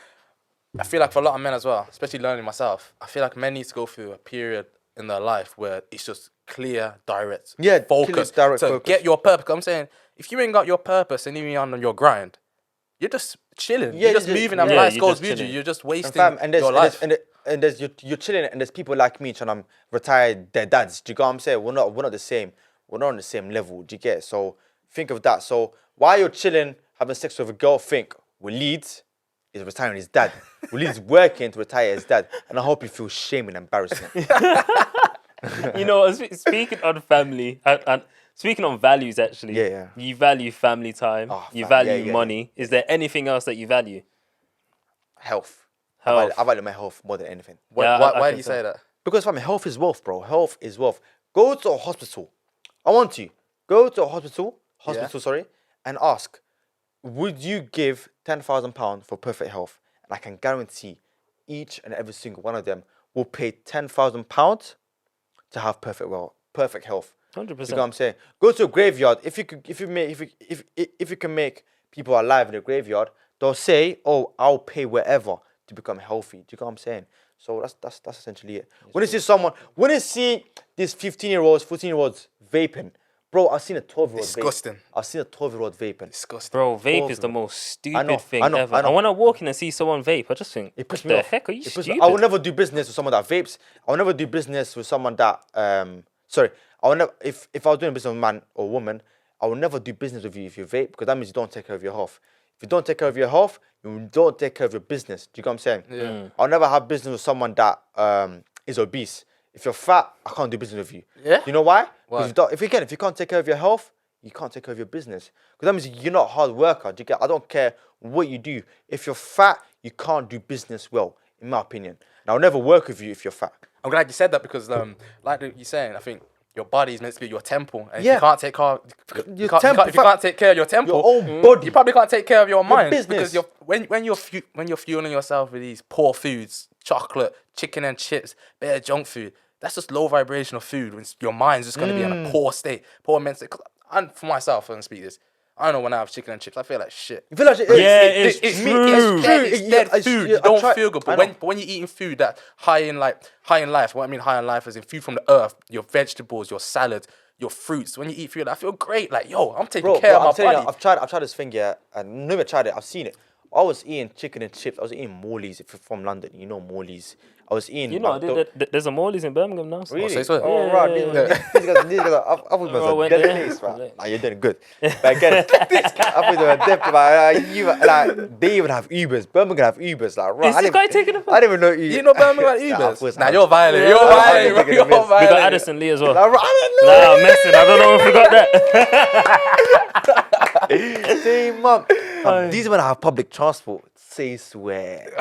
I feel like for a lot of men as well, especially learning myself, I feel like men need to go through a period in their life where it's just clear, direct, focus. Direct to focus. get your purpose. I'm saying, if you ain't got your purpose and even on your grind, you're just chilling. You're just moving and life goes with you. You're just wasting your life. And there's you're chilling, and there's people like me trying to retire their dads. Do you get what I'm saying? We're not the same. We're not on the same level. Do you get it? So think of that. So while you're chilling, having sex with a girl, think Walid is retiring his dad. Walid's working to retire his dad, and I hope you feel shame and embarrassment. You know, speaking on family and speaking on values, actually, you value family time. You value money. Is there anything else that you value? Health. I value my health more than anything. Why do you say that? Because family, health is wealth, bro. Health is wealth. Go to a hospital. I want you. Go to a hospital, and ask, would you give £10,000 for perfect health? And I can guarantee each and every single one of them will pay £10,000 to have perfect health. 100%. You know what I'm saying? Go to a graveyard. If you can make people alive in a graveyard, they'll say, "Oh, I'll pay wherever to become healthy." Do you know what I'm saying? So that's essentially it. When you see these 15-year-olds, 14-year-olds vaping, bro, I've seen a 12-year-old disgusting. I've seen a 12-year-old vaping. Disgusting. Bro, vape is the most stupid thing ever. And when I walk in and see someone vape, I just think, it pushes what me the off. heck are you stupid? I will never do business with someone that vapes. I will never do business with someone that I will never, if I was doing business with a man or woman, I will never do business with you if you vape, because that means you don't take care of your health. If you don't take care of your health, you don't take care of your business. Do you get what I'm saying? Yeah. I'll never have business with someone that is obese. If you're fat, I can't do business with you. Yeah. Do you know why? Why? Because if you can't take care of your health, you can't take care of your business. Because that means you're not a hard worker. Do you get? I don't care what you do. If you're fat, you can't do business well, in my opinion. And I'll never work with you if you're fat. I'm glad you said that, because like you're saying, I think your body is meant to be your temple, and if you can't take care, if you can't take care of your temple, your own body, you probably can't take care of your mind. Business. Because when you're fueling yourself with these poor foods, chocolate, chicken and chips, bare junk food, that's just low vibrational food. When your mind's just gonna be in a poor state, poor mental state. And for myself, I'm gonna speak this. I don't know, when I have chicken and chips, I feel like shit. You feel like shit? It's true. It's dead food. You don't feel good. But when you're eating food that high in life, what I mean high in life is in food from the earth, your vegetables, your salad, your fruits. When you eat food, I feel great. Like, yo, I'm taking care of my body. I've tried this thing, yeah, and never tried it. I've seen it. I was eating chicken and chips. I was eating Morley's. If you're from London, you know Morley's. I was eating. You know, there's a Morley's in Birmingham now. So. Really? Say so. Oh, right. These guys I was a dead place, man. Nah, you're doing good. But again, I thought they were dead. They even have Ubers. Birmingham have Ubers. Like, right. Is this guy taking a piss? I didn't even know You know Birmingham had Ubers? Nah, you're violent. You're violent. We got Addison Lee as well. Like, Nah, I'm messing. I don't know if we got that. Same month. These men have public transport. Say swear.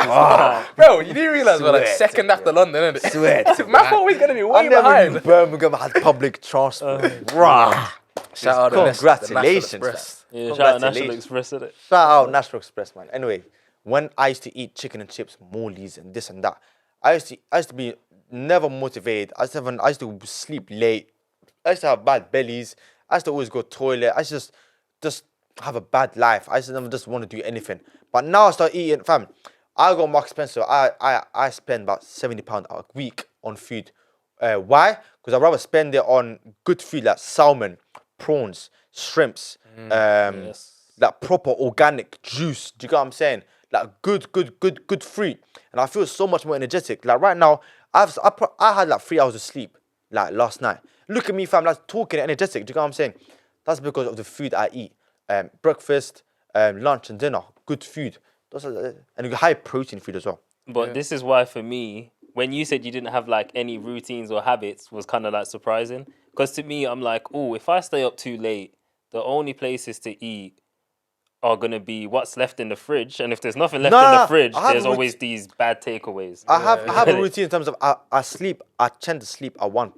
Bro, you didn't realise we're like second after London, innit? Swear. Man thought we was gonna be way I never behind. knew Birmingham had public transport. Rah. Shout out Congratulations. Yeah, shout out National Express, innit? Shout out National Express, man. Anyway, when I used to eat chicken and chips, Morley's and this and that, I used to be never motivated. I used to sleep late. I used to have bad bellies. I used to always go toilet. I used to just have a bad life. I used to never just want to do anything. But now I start eating, fam. I go Mark Spencer. I spend about £70 a week on food. Why? Because I'd rather spend it on good food like salmon, prawns, shrimps, like proper organic juice. Do you get what I'm saying? Like good fruit. And I feel so much more energetic. Like right now, I had like 3 hours of sleep like last night. Look at me, fam. Like talking energetic. Do you get what I'm saying? That's because of the food I eat. Breakfast, lunch and dinner. Good food. And high protein food as well. But this is why, for me, when you said you didn't have like any routines or habits, was kind of like surprising. Because to me, I'm like, oh, if I stay up too late, the only places to eat are going to be what's left in the fridge. And if there's nothing left in the fridge, there's always these bad takeaways. I have a routine in terms of I tend to sleep at 1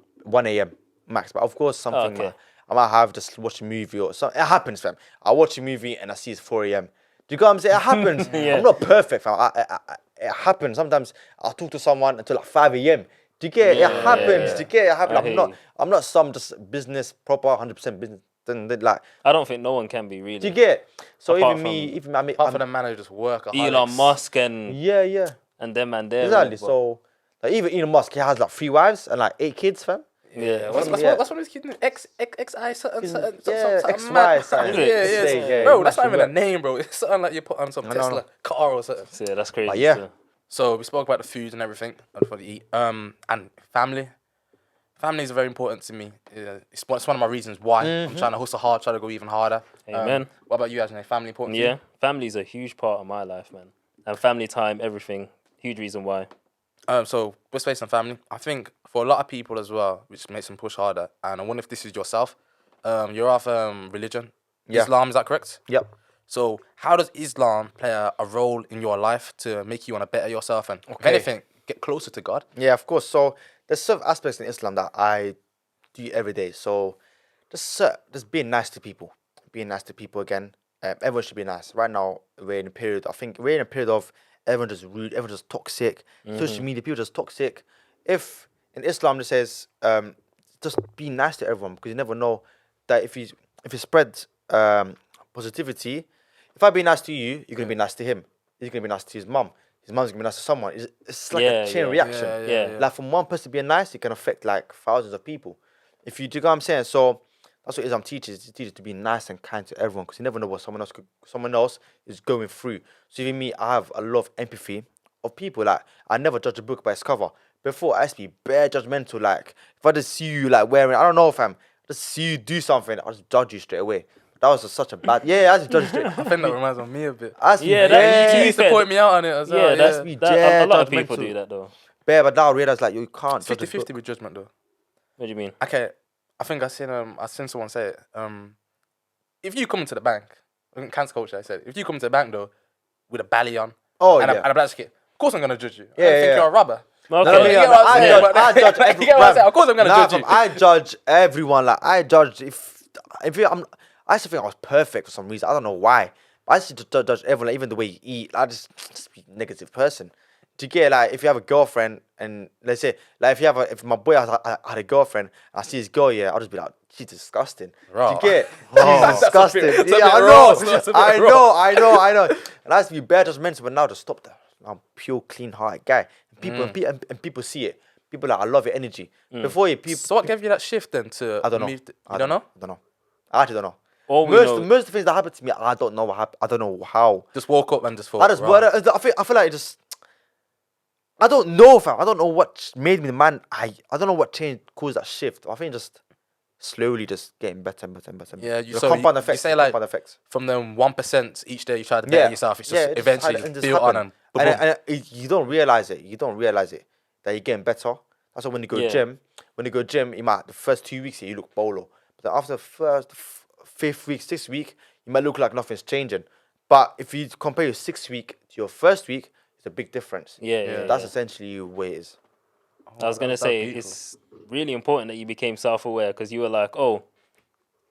a.m. max. But of course, something I might have just watch a movie or something. It happens, fam. I watch a movie and I see it's 4 a.m. Do you get what I'm saying? It happens. I'm not perfect, fam. It happens. Sometimes I'll talk to someone until like 5 a.m. Do you get it? It happens. Do you get it? It happens. I'm not some just business, proper 100% business. Like, I don't think no one can be, really. Do you get it? So apart apart from the man who just work. Elon Musk and yeah. And them and them. Exactly. So Like even Elon Musk, he has like 3 wives and like 8 kids, fam. Yeah, what's one of his kids' name? XI something. XY. Yeah. Bro, that's not even a name, bro. It's something like you put on some Tesla car or something. Yeah, that's crazy. Yeah. So we spoke about the food and everything before you eat. And family. Family is very important to me. It's one of my reasons why I'm trying to hustle hard, trying to go even harder. Amen. What about you, Ajane? Family important to Yeah, you? family is a huge part of my life, man. And family time, everything. Huge reason why. So we're based on family. I think for a lot of people as well, which makes them push harder. And I wonder if this is yourself. You're of religion. Yeah. Islam, is that correct? Yep. So how does Islam play a role in your life to make you want to better yourself and, if anything, get closer to God? Yeah, of course. So there's certain aspects in Islam that I do every day. So just being nice to people. Being nice to people again. Everyone should be nice. Right now, we're in a period of everyone just rude, everyone just toxic. Social media, people just toxic. If in Islam it says, just be nice to everyone, because you never know that if you spread positivity, if I be nice to you, you're gonna be nice to him. He's gonna be nice to his mum. His mum's gonna be nice to someone. It's like a chain reaction. Yeah. Like from one person being nice, it can affect like thousands of people. If you do what I'm saying, so that's what Islam teaches. It teaches to be nice and kind to everyone, because you never know what someone else is going through. So even me, I have a lot of empathy of people. Like I never judge a book by its cover. Before I used to be bare judgmental. Like if I just see you like wearing, I don't know, fam, just see you do something, I'll just judge you straight away. That was such a bad. Yeah, I just judge you straight. I think that reminds me a bit. Yeah, you used to point me out on it as well. Yeah, a lot of people do that though. Bare, but now I realize like you can't. 50-50 with judgment though. What do you mean? Okay, I think I seen someone say it. If you come into the bank, cancer culture, I said, if you come to the bank though, with a belly on, and a black jacket, of course I'm gonna judge you. I think you're a robber. Okay. I judge everyone. Of course I'm gonna judge you. I judge everyone. Like I judge if I used to think I was perfect for some reason. I don't know why. But I used to judge everyone, like, even the way you eat. I just be a negative person. To get like if you have a girlfriend and let's say like if my boy had a girlfriend, and I see his girl, I'll just be like, she's disgusting. Raw. Do you get? She's disgusting. I know. And I used to be bad judgmental, but now just stop that. I'm pure, clean hearted guy. And people see it. People like, I love your energy. Before you, people. So what gave you that shift then to? I don't know. You don't know? I don't know. I actually don't know. Most of the things that happened to me, I don't know what happened. I don't know how. Just woke up and just thought. I feel like it just. I don't know, fam. I don't know what made me the man. I don't know what caused that shift. I think just slowly just getting better and better and better. Yeah, compound effects. You say like compound effects. From the 1% each day you try to better yourself. It's just eventually built on and boom. And you don't realize it. That you're getting better. That's why when you go gym, you might the first 2 weeks you look bolo. But after the first 5th week, 6th week, you might look like nothing's changing. But if you compare your 6th week to your first week, it's a big difference. That's essentially what it is. I was gonna say it's really important that you became self-aware, because you were like, oh,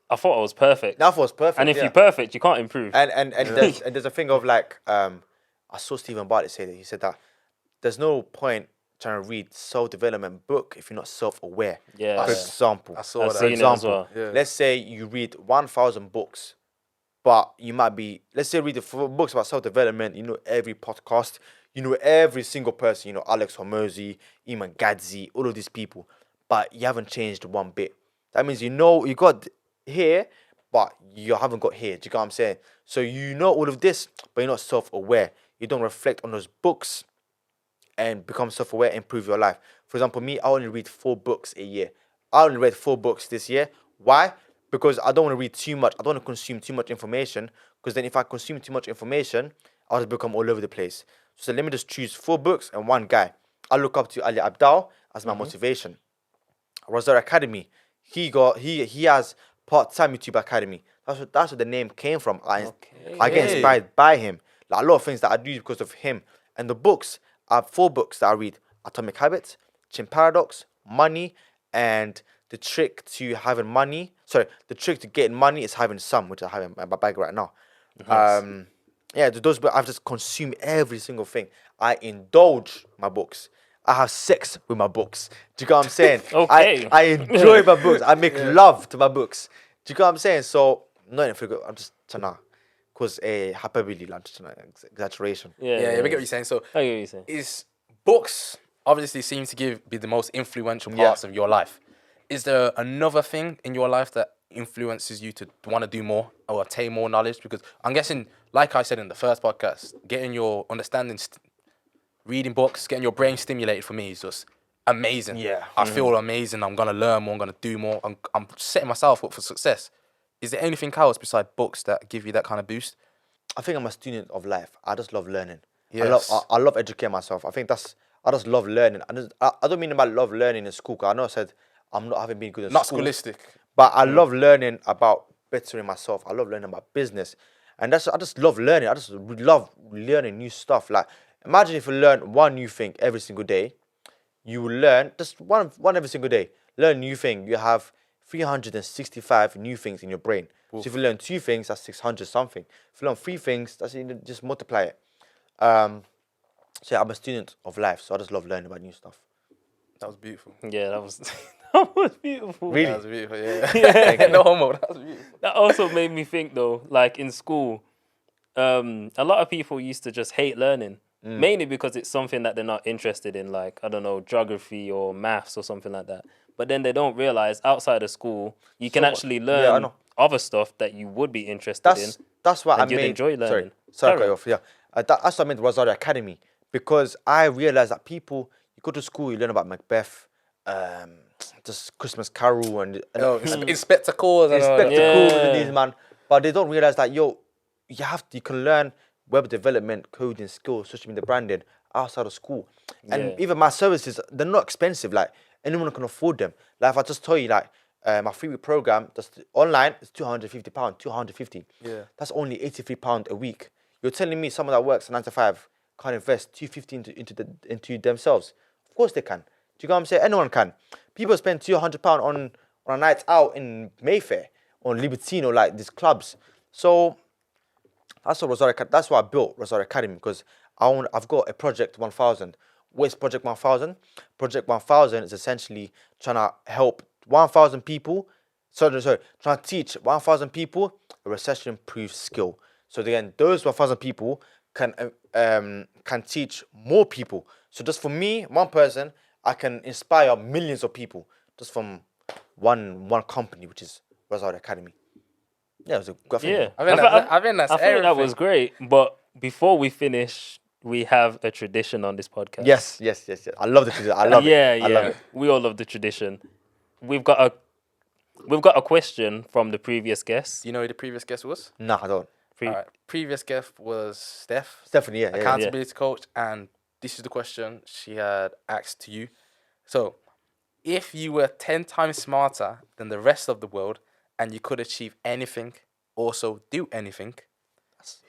I thought I was perfect. I thought I was perfect. And if you're perfect, you can't improve. And there's a thing of like I saw Stephen Bartlett say that. He said that there's no point trying to read self-development book if you're not self-aware. Yeah. For example, I saw that. For example, well. let's say you read 1,000 books, but you might be, let's say read the books about self-development, you know every podcast, you know every single person, you know Alex Hormozy, Iman Gadzi, all of these people, but you haven't changed one bit. That means you know you got here, but you haven't got here. Do you get what I'm saying? So you know all of this, but you're not self-aware. You don't reflect on those books and become self-aware and improve your life. For example, me, I only read 4 books a year. I only read 4 books this year. Why? Because I don't want to read too much. I don't want to consume too much information, because then if I consume too much information, I'll just become all over the place. So let me just choose 4 books and 1 guy. I look up to Ali Abdal as my motivation. Razor Academy, he has part-time YouTube Academy. That's where the name came from. I get inspired by him. Like a lot of things that I do because of him. And the books, I have 4 books that I read: Atomic Habits, Chin Paradox, Money, and the trick to getting money is having some, which I have in my bag right now. Yes. Those books, I've just consumed every single thing. I indulge my books. I have sex with my books. Do you get what I'm saying? Okay. I enjoy my books. I make love to my books. Do you get what I'm saying? So, not in figure. I'm just trying to cause a hyperbole, like just exaggeration. Yeah, we get what you're saying. So, I get what you're saying. is books obviously seem to be the most influential parts of your life. Is there another thing in your life that influences you to want to do more or attain more knowledge? Because I'm guessing, like I said in the first podcast, getting your understanding, reading books, getting your brain stimulated for me is just amazing. Yeah. I feel amazing. I'm going to learn more. I'm going to do more. I'm setting myself up for success. Is there anything else besides books that give you that kind of boost? I think I'm a student of life. I just love learning. Yes. I love educating myself. I just love learning. I don't mean about love learning in school, because I know I said I haven't been good in Not school. Not schoolistic. But I love learning about bettering myself. I love learning about business. And I just love learning. I just love learning new stuff. Like, imagine if you learn one new thing every single day. You will learn just one every single day. Learn a new thing. You have 365 new things in your brain. Oof. So if you learn 2 things, that's 600 something. If you learn 3 things, that's just multiply it. So yeah, I'm a student of life, so I just love learning about new stuff. That was beautiful. Yeah, that was that was beautiful. Really? That was beautiful, yeah. No homo, that was beautiful. That also made me think though, like in school, a lot of people used to just hate learning. Mainly because it's something that they're not interested in, like, I don't know, geography or maths or something like that. But then they don't realize outside of school, you can actually learn other stuff that you would be interested in. That's what I mean. Enjoy learning. Sorry, cut you off. Yeah, that's what I meant Rosario Academy, because I realized that people, you go to school, you learn about Macbeth, just Christmas Carol and spectacles and these, man. But they don't realize that you can learn web development, coding skills, social media branding outside of school. And even my services, they're not expensive. Like, anyone can afford them. Like, if I just tell you, like, my 3-week program, just online, is £250, £250. Yeah. That's only £83 a week. You're telling me someone that works 9 to 5 can't invest £250 into themselves? Of course they can. Do you know what I'm saying? Anyone can. People spend £200 on a night out in Mayfair, on Libertino, like these clubs. So that's why I built Rosario Academy, because I've got a Project 1000. What's Project 1000? Project 1000 is essentially trying to help 1,000 people. Trying to teach 1,000 people a recession-proof skill. So again, those 1,000 people can teach more people. So just for me, one person, I can inspire millions of people just from one company, which is Rosario Academy. Yeah, it was a good thing. Yeah, I think that was great. But before we finish, we have a tradition on this podcast. Yes. I love the tradition. I love it. I love it. We all love the tradition. We've got a question from the previous guest. You know who the previous guest was? No, I don't. All right. Previous guest was Stephanie, yeah. Accountability coach, and this is the question she had asked to you. So, if you were 10 times smarter than the rest of the world and you could achieve anything, also do anything,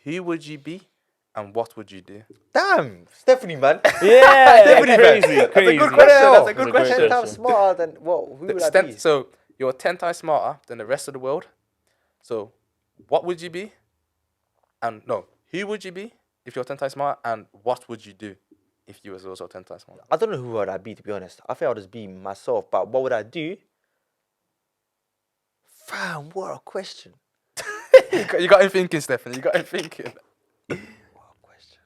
who would you be and what would you do? Damn, Stephanie, man. Yeah, Stephanie, crazy. That's a good question. That's a good question. 10 times smarter than what? Who would I be? So, you're 10 times smarter than the rest of the world. So, what would you be? And no, who would you be if you're 10 times smarter, and what would you do if you was also 10 times smarter? I don't know who would I be, to be honest. I think I'll just be myself. But what would I do? Fam, what a question. You got him thinking, Stephanie. You got him thinking. What a question.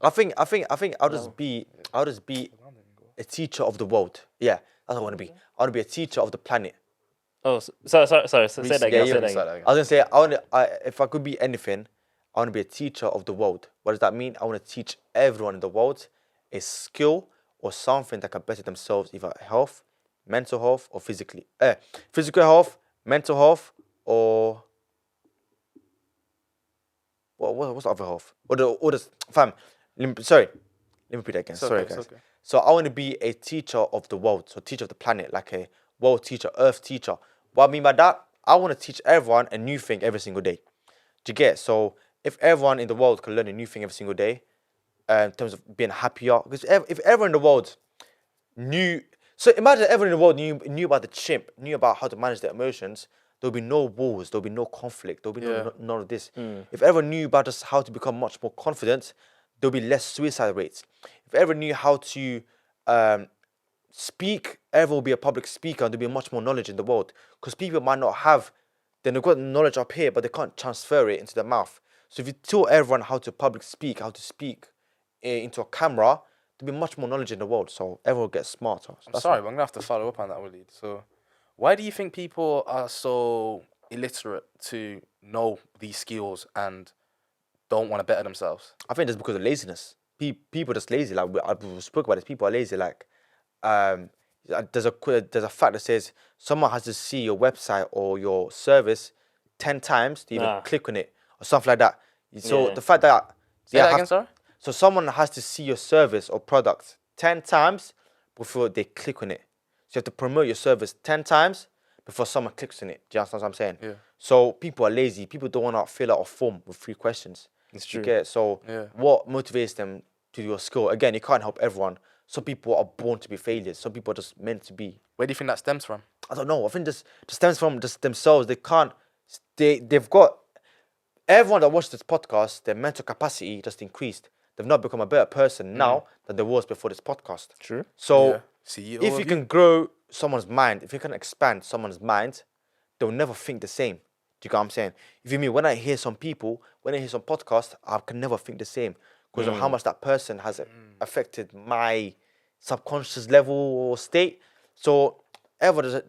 I think I'll just be a teacher of the world. Yeah, that's what I want to be. I want to be a teacher of the planet. Oh, sorry. Say that again. I was gonna say if I could be anything, I want to be a teacher of the world. What does that mean? I want to teach everyone in the world a skill or something that can better themselves, either health, mental health, or physically. Physical health, mental health, or what's the other health? Fam. Sorry, let me repeat that again. Sorry, guys. Okay. So I want to be a teacher of the world, so teacher of the planet, like a world teacher, earth teacher. What I mean by that, I want to teach everyone a new thing every single day. Do you get? So if everyone in the world can learn a new thing every single day, in terms of being happier, because if everyone in the world knew, so imagine everyone in the world knew about the chimp, knew about how to manage their emotions, there'll be no wars, there'll be no conflict, there'll be none of this. If everyone knew about just how to become much more confident, there'll be less suicide rates. If everyone knew how to speak, everyone will be a public speaker, and there'll be much more knowledge in the world. Because people might not have, they've got knowledge up here, but they can't transfer it into their mouth. So if you taught everyone how to public speak, how to speak into a camera, there'll be much more knowledge in the world, so everyone will get smarter. So I'm sorry, but I'm gonna have to follow up on that, Walid. So, why do you think people are so illiterate to know these skills and don't want to better themselves? I think that's because of laziness. People are just lazy. Like we spoke about this. People are lazy. Like, there's a fact that says someone has to see your website or your service 10 times to even click on it or something like that. So the fact that Say that again, sorry? So someone has to see your service or product 10 times before they click on it. So you have to promote your service 10 times before someone clicks on it. Do you understand what I'm saying? Yeah. So people are lazy. People don't want to fill out a form with 3 questions. It's true. Okay, so what motivates them to do a skill? Again, you can't help everyone. Some people are born to be failures. Some people are just meant to be. Where do you think that stems from? I don't know. I think just stems from just themselves. They've got, everyone that watches this podcast, their mental capacity just increased. They've not become a better person now than they was before this podcast. True. So if you can grow someone's mind, if you can expand someone's mind, they'll never think the same. Do you get what I'm saying? If you mean, when I hear some podcasts, I can never think the same because of how much that person has affected my subconscious level or state. So because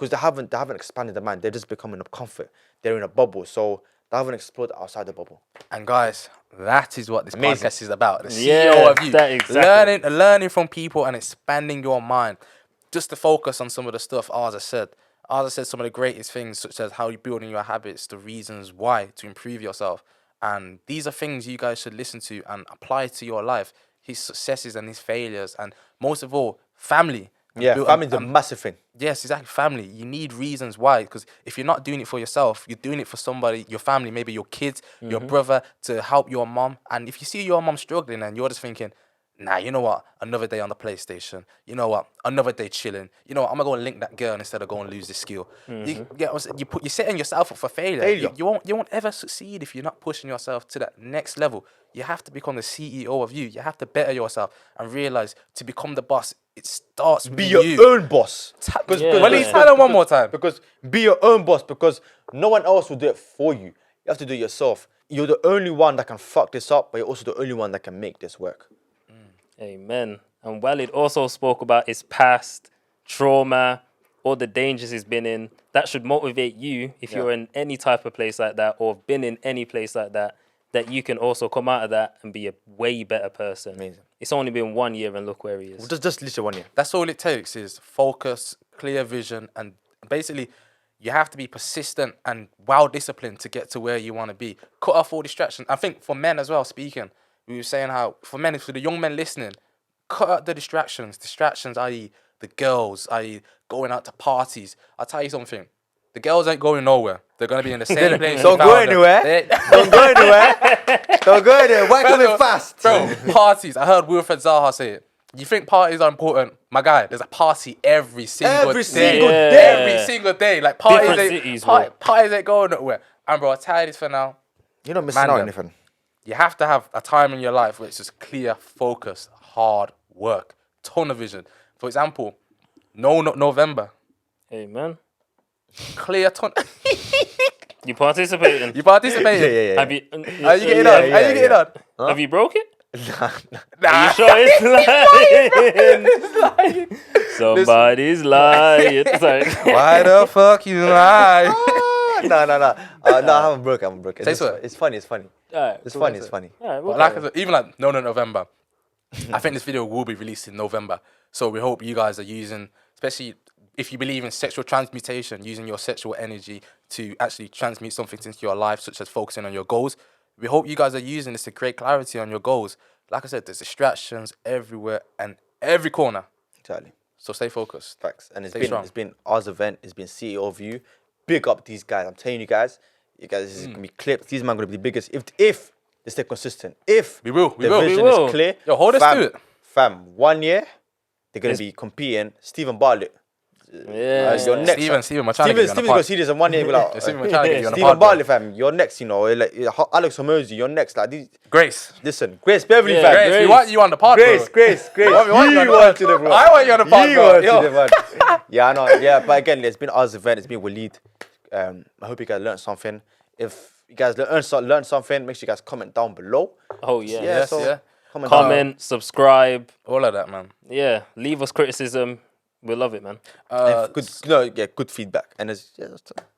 they haven't expanded their mind, they're just becoming a comfort. They're in a bubble, so they haven't explored outside the bubble. And guys, that is what this podcast is about. The CEO of you, learning from people and expanding your mind. Just to focus on some of the stuff Arza said. Arza said some of the greatest things, such as how you're building your habits, the reasons why to improve yourself. And these are things you guys should listen to and apply to your life. His successes and his failures, and most of all, family. Family is a massive thing. Yes, exactly. Family. You need reasons why, because if you're not doing it for yourself, you're doing it for somebody, your family, maybe your kids, your brother, to help your mom. And if you see your mom struggling and you're just thinking, nah, you know what? Another day on the PlayStation. You know what? Another day chilling. You know what? I'm gonna go and link that girl instead of going and lose this skill. You're setting yourself up for failure. You won't ever succeed if you're not pushing yourself to that next level. You have to become the CEO of you. You have to better yourself and realize to become the boss, it starts with you. Be your own boss. Tell them one more time. Because be your own boss, because no one else will do it for you. You have to do it yourself. You're the only one that can fuck this up, but you're also the only one that can make this work. Amen. And Walid also spoke about his past, trauma, all the dangers he's been in. That should motivate you if you're in any type of place like that or have been in any place like that, that you can also come out of that and be a way better person. Amazing. It's only been 1 year and look where he is. Just literally 1 year. That's all it takes is focus, clear vision, and basically you have to be persistent and well-disciplined to get to where you want to be. Cut off all distractions. I think for men as well, speaking, we were saying how, for the young men listening, cut out the distractions. Distractions, i.e. the girls, i.e. going out to parties. I'll tell you something. The girls ain't going nowhere. They're going to be in the same place. Don't go anywhere. Don't go anywhere. Don't go anywhere. Why coming fast? Bro, parties. I heard Wilfred Zaha say it. You think parties are important? My guy, there's a party every single day. Every single day. Like parties ain't going nowhere. And bro, I'll tell you this for now. You're not missing out on anything. You have to have a time in your life where it's just clear, focus, hard work, ton of vision. For example, November. Amen. Clear ton. You participating? You participating? Yeah. Are you getting on? Are you getting on? Huh? Have you broke it? Nah. Are you sure it's lying? Somebody's lying. Sorry. Why the fuck you lie? No, I haven't broke it. It's funny. Right, it's funny. Right, But like I said, even like November, I think this video will be released in November. So we hope you guys are using, especially if you believe in sexual transmutation, using your sexual energy to actually transmute something into your life, such as focusing on your goals. We hope you guys are using this to create clarity on your goals. Like I said, there's distractions everywhere and every corner. Exactly. So stay focused. Facts. And it's been Ours event. It's been CEO of you. Big up these guys. I'm telling you guys, this is gonna be clipped. These men are gonna be the biggest if they stay consistent. If we will. The vision is clear. Yo, hold us to it. Fam, 1 year, they're gonna be competing. Stephen Bartlett. Yeah. You're next. Steven, we're trying to get you on the Steven's pod. gonna see this in 1 year. Be like, Steven, we're trying to get you on the Stephen pod, Bartlett, fam, you're next. You know, like Alex Hormozy, you're next. Like these. Grace. Listen, Grace Beverly, fam. Grace, we want you on the pod, Grace. bro. You wanted it, bro. I want you on the pod, bro. Yeah, I know. Yeah, but again, it's been Ours event. It's been Walid. I hope you guys learned something. If you guys learned something, make sure you guys comment down below. Oh yeah. Yes. comment, subscribe. All of that, man. Yeah, leave us criticism. We love it, man. Good feedback. And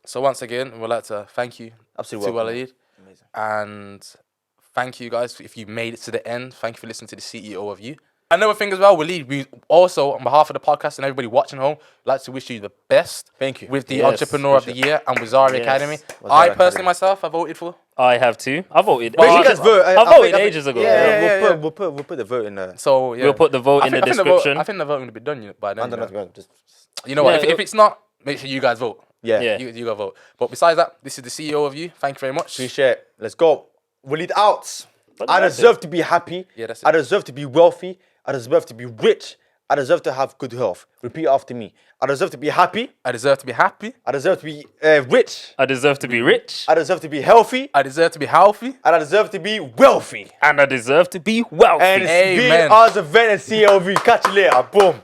so once again, we'd like to thank you to Walid. Amazing. And thank you guys if you made it to the end. Thank you for listening to the CEO of you. Another thing as well, Walid, we also, on behalf of the podcast and everybody watching home, like to wish you the best. Thank you. With the Entrepreneur of the Year and Wazari Academy. I personally myself, I voted for. I have too. I voted. Make sure you guys vote. I voted ages ago. We'll put the vote in there. So yeah. We'll put the vote in the description. I think the voting will be done by then. You know what? If it's not, make sure you guys vote. Yeah. You go vote. But besides that, this is the CEO of you. Thank you very much. Appreciate it. Let's go. Walid out. I deserve to be happy. Yeah, that's it. I deserve to be wealthy. I deserve to be rich. I deserve to have good health. Repeat after me. I deserve to be happy. I deserve to be happy. I deserve to be rich. I deserve to be rich. I deserve to be healthy. I deserve to be healthy. And I deserve to be wealthy. And I deserve to be wealthy. And it's been Ours Event and CLV. Catch you later. Boom.